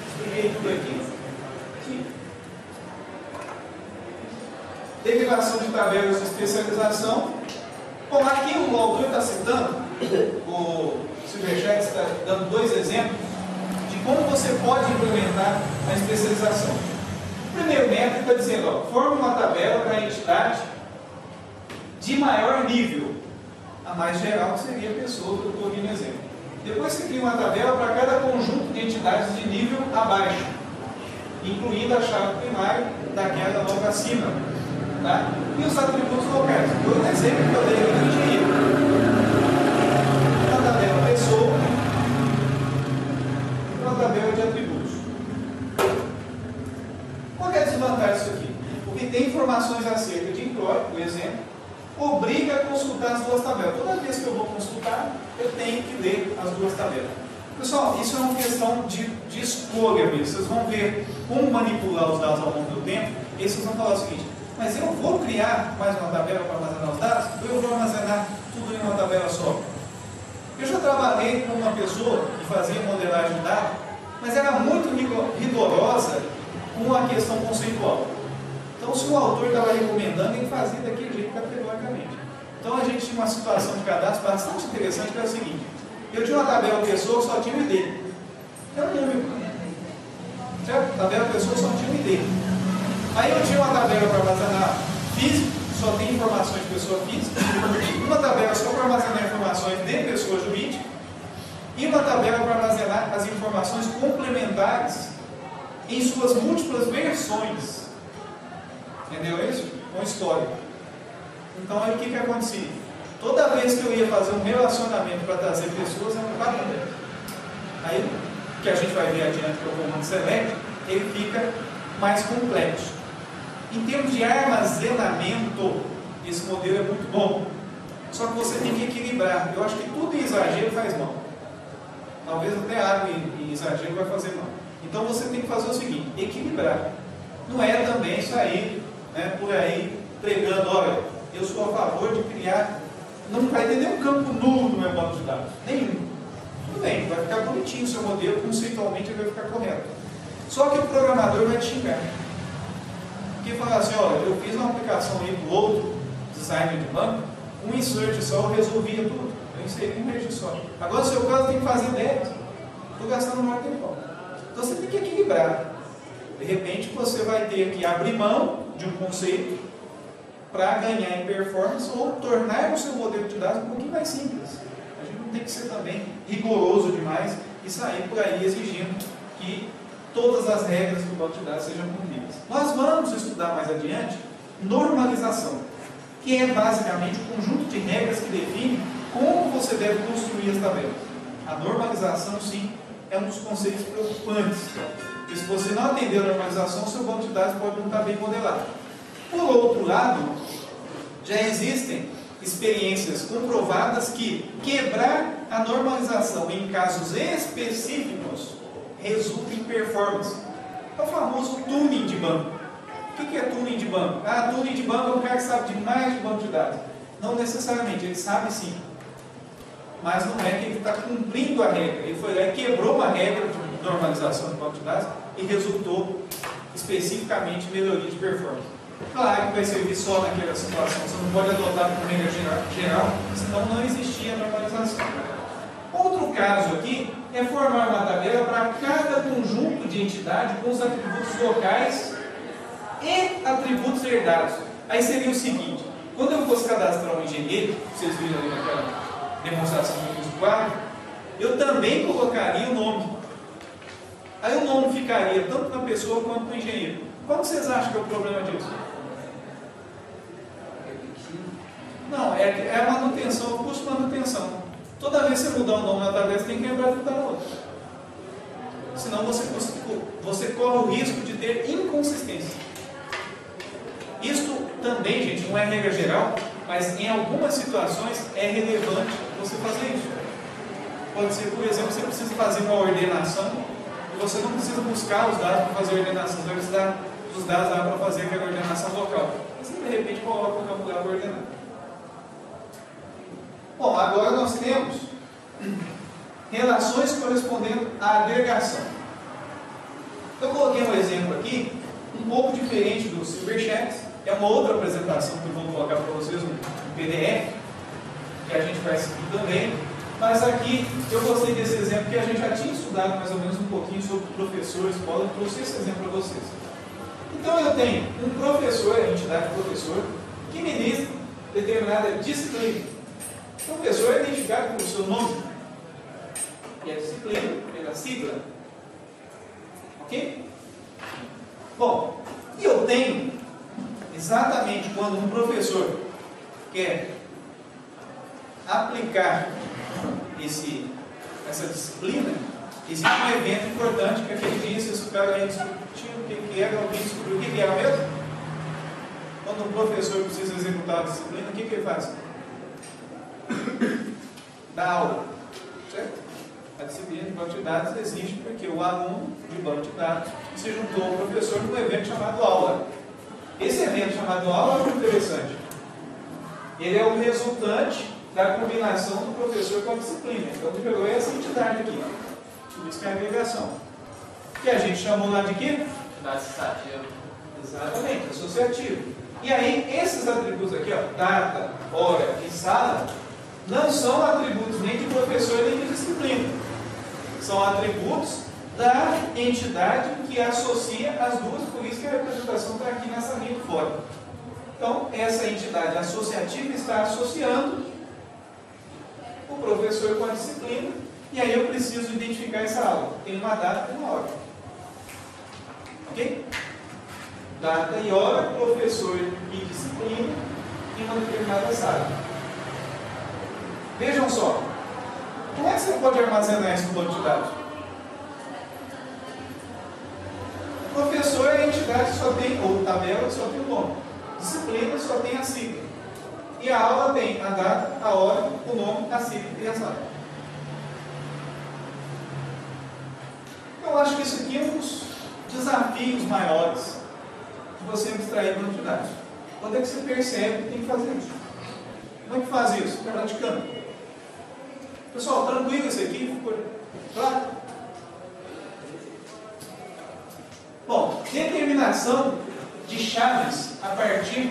Expliquei tudo aqui. Derivação de tabelas de especialização. Bom, aqui o autor está citando, o Silverchat está dando 2 exemplos de como você pode implementar a especialização. O primeiro método está dizendo, forma uma tabela para a entidade de maior nível. A mais geral seria a pessoa que eu estou aqui no exemplo. Depois você cria uma tabela para cada conjunto de entidades de nível abaixo, incluindo a chave primária daquela logo acima. Tá? E os atributos locais. Foi um exemplo que eu dei aqui no engenheiro. Uma tabela pessoa, uma tabela de atributos. Qual é a desvantagem disso aqui? Porque tem informações acerca de employee, por exemplo, obriga a consultar as 2 tabelas. Toda vez que eu vou consultar, eu tenho que ler as 2 tabelas. Pessoal, isso é uma questão de escolha mesmo. Vocês vão ver como manipular os dados ao longo do tempo, e vocês vão falar o seguinte, mas eu vou criar mais uma tabela para armazenar os dados, ou eu vou armazenar tudo em uma tabela só? Eu já trabalhei com uma pessoa que fazia modelagem de dados, mas era muito rigorosa com a questão conceitual. Então, se o autor estava recomendando, ele fazia daquele jeito categoricamente. Então, a gente tinha uma situação de cadastro bastante interessante, que era o seguinte, eu tinha uma tabela pessoa que só tinha o ID. É um número. Certo? Tabela pessoa só tinha o ID. Aí eu tinha uma tabela para armazenar físico, só tem informações de pessoa física, uma tabela só para armazenar informações de pessoa jurídica, e uma tabela para armazenar as informações complementares em suas múltiplas versões. Entendeu isso? Com história. Então aí o que acontecia? Toda vez que eu ia fazer um relacionamento para trazer pessoas, era um padrão. Aí, o que a gente vai ver adiante, que é o comando select, ele fica mais complexo. Em termos de armazenamento, esse modelo é muito bom. Só que você tem que equilibrar. Eu acho que tudo em exagero faz mal. Talvez até água em exagero vai fazer mal. Então você tem que fazer o seguinte, equilibrar. Não é também sair por aí pregando, olha, eu sou a favor de criar, não vai ter nenhum campo nulo no meu banco de dados. Nenhum. Tudo bem, vai ficar bonitinho o seu modelo, conceitualmente ele vai ficar correto. Só que o programador vai te xingar. Porque fala assim, olha, eu fiz uma aplicação aí do outro designer de banco, um insert só eu resolvia tudo. Eu inseri um registro só. Agora, no seu caso, tem que fazer 10. Estou gastando mais tempo. Então, você tem que equilibrar. De repente, você vai ter que abrir mão de um conceito para ganhar em performance ou tornar o seu modelo de dados um pouquinho mais simples. A gente não tem que ser também rigoroso demais e sair por aí exigindo que todas as regras do banco de dados sejam cumpridas. Nós vamos estudar mais adiante normalização, que é basicamente o conjunto de regras que define como você deve construir as tabelas. A normalização, sim, é um dos conceitos preocupantes. Porque se você não atender a normalização, seu banco de dados pode não estar bem modelado. Por outro lado, Já existem experiências comprovadas que quebrar a normalização em casos específicos resulta em performance. É o famoso tuning de banco. O que é tuning de banco? Ah, tuning de banco é um cara que sabe demais de banco de dados. Não necessariamente, ele sabe sim. Mas não é que ele está cumprindo a regra. Ele foi lá e quebrou uma regra de normalização de banco de dados e resultou especificamente em melhoria de performance. Claro que vai servir só naquela situação, você não pode adotar como regra geral, senão não existia normalização. Outro caso aqui é formar uma tabela para cada conjunto de entidade com os atributos locais e atributos herdados. Aí seria o seguinte, quando eu fosse cadastrar um engenheiro, vocês viram ali naquela demonstração que eu fiz do quadro, eu também colocaria o nome. Aí o nome ficaria tanto na pessoa quanto no engenheiro. Qual vocês acham que é o problema disso? Não, é a manutenção, o custo de manutenção. Toda vez que você mudar o nome na tabela, você tem que lembrar de mudar o outro. Senão você corre o risco de ter inconsistência. Isto também, gente, não é regra geral, mas em algumas situações é relevante você fazer isso. Pode ser, por exemplo, você precisa fazer uma ordenação e você não precisa buscar os dados para fazer a ordenação, você vai precisar dos dados lá para fazer aquela ordenação local. Você de repente coloca no lugar para ordenar. Bom, agora nós temos relações correspondendo à agregação. Eu coloquei um exemplo aqui, um pouco diferente do Silverchats, é uma outra apresentação que eu vou colocar para vocês no PDF, que a gente vai seguir também, mas aqui eu gostei desse exemplo que a gente já tinha estudado mais ou menos um pouquinho sobre professor, escola, e trouxe esse exemplo para vocês. Então eu tenho um professor, a entidade professor, que ministra determinada disciplina. O professor é identificado pelo seu nome e a disciplina pela sigla. Ok? Bom, e eu tenho exatamente quando um professor quer aplicar essa disciplina, existe um evento importante que aquele dia vocês ficaram aí discutindo o que era, alguém descobriu o que era mesmo? Quando um professor precisa executar a disciplina, o que ele faz? Da aula, certo? A disciplina de banco de dados existe porque o aluno de banco de dados se juntou ao professor num evento chamado aula. Esse evento chamado aula é muito interessante. Ele é o resultante da combinação do professor com a disciplina. Então ele pegou essa entidade aqui, por isso que é a agregação. Que a gente chamou lá de quê? Associativo. Exatamente, associativo. E aí, esses atributos aqui, ó, data, hora e sala, não são atributos nem de professor nem de disciplina. São atributos da entidade que associa as duas, por isso que a representação está aqui nessa linha de fora. Então, essa entidade associativa está associando o professor com a disciplina, e aí eu preciso identificar essa aula. Tem uma data e uma hora. Ok? Data e hora, professor e disciplina em uma determinada sala. Vejam só, como é que você pode armazenar isso no banco de dados? Professor é a entidade que só tem, ou tabela que só tem o nome. Disciplina só tem a sigla. E a aula tem a data, a hora, o nome, a sigla e a sala. Eu acho que isso aqui é um dos desafios maiores de você abstrair banco de dados. Quando é que você percebe que tem que fazer isso? Como é que faz isso? Praticando. Pessoal, tranquilo isso aqui? Ficou claro? Bom, determinação de chaves a partir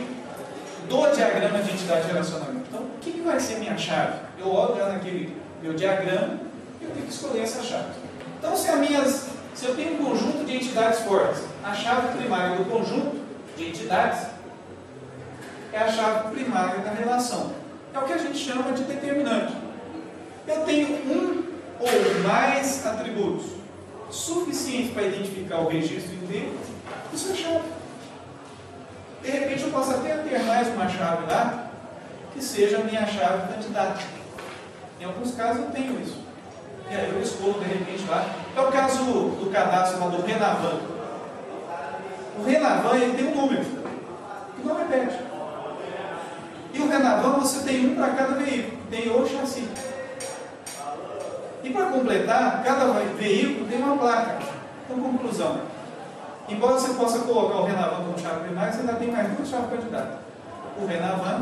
do diagrama de entidade de relacionamento. Então, o que vai ser minha chave? Eu olho lá naquele meu diagrama e eu tenho que escolher essa chave. Então, se eu tenho um conjunto de entidades fortes, a chave primária do conjunto de entidades é a chave primária da relação. É o que a gente chama de determinante. Eu tenho um ou mais atributos suficientes para identificar o registro inteiro, isso é chave. De repente eu posso até ter mais uma chave lá, que seja a minha chave candidata. Em alguns casos eu tenho isso. E aí eu escolho de repente lá. É o caso do cadastro lá do Renavan. O Renavan ele tem um número, que não repete. Renavan você tem um para cada veículo, tem o chassi. E para completar, cada veículo tem uma placa. Então, conclusão. Embora você possa colocar o Renavan como chave primária, você ainda tem mais duas chaves candidatas. O Renavan,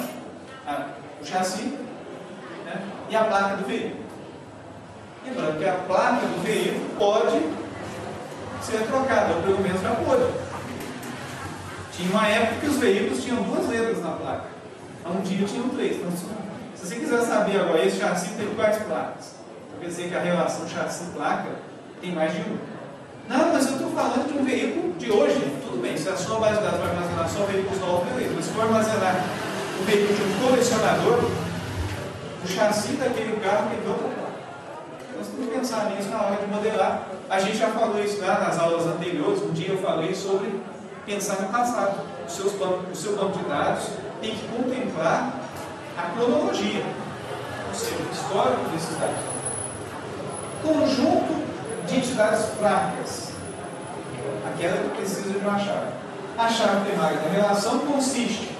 o chassi, né, e a placa do veículo. Lembrando que a placa do veículo pode ser trocada, ou pelo menos já pôde. Tinha uma época que os veículos tinham 2 letras na placa. Um dia tinham 3. Então, se você quiser saber agora, esse chassi tem quais placas? Quer dizer que a relação chassi-placa tem mais de um. Não, mas eu estou falando de um veículo de hoje. Tudo bem, se a sua base de dados vai armazenar só veículos novos, beleza. Mas se for armazenar o veículo de um colecionador, o chassi daquele carro tem outra placa. Nós temos que pensar nisso na hora de modelar. A gente já falou isso lá nas aulas anteriores. Um dia eu falei sobre pensar no passado. O seu banco de dados tem que contemplar a cronologia, ou seja, o histórico desses dados. Conjunto de entidades fracas, aquela que precisa de uma chave. A chave primária da relação consiste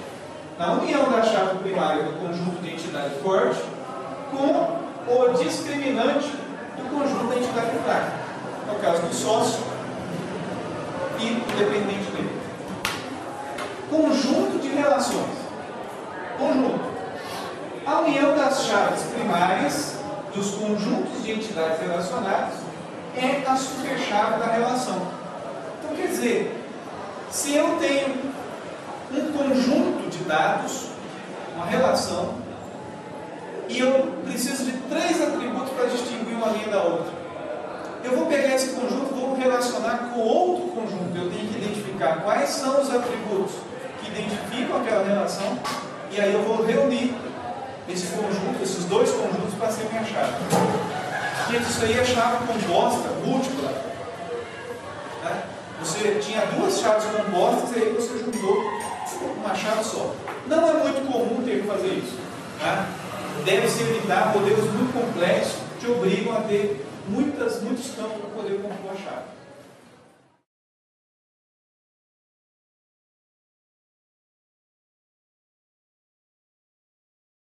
na união da chave primária do conjunto de entidade forte com o discriminante do conjunto da entidade fraca. É o caso do sócio e do dependente dele. Conjunto de relações. Conjunto. A união das chaves primárias dos conjuntos de entidades relacionadas é a superchave da relação. Então, quer dizer, se eu tenho um conjunto de dados, uma relação, e eu preciso de 3 atributos para distinguir uma linha da outra, eu vou pegar esse conjunto e vou relacionar com outro conjunto. Eu tenho que identificar quais são os atributos que identificam aquela relação, e aí eu vou reunir esse conjunto, esses 2 conjuntos para ser minha chave. Gente, isso aí é chave composta, múltipla. Né? Você tinha 2 chaves compostas e aí você juntou uma chave só. Não é muito comum ter que fazer isso. Tá? Deve-se evitar modelos muito complexos que obrigam a ter muitos campos para poder compor a chave.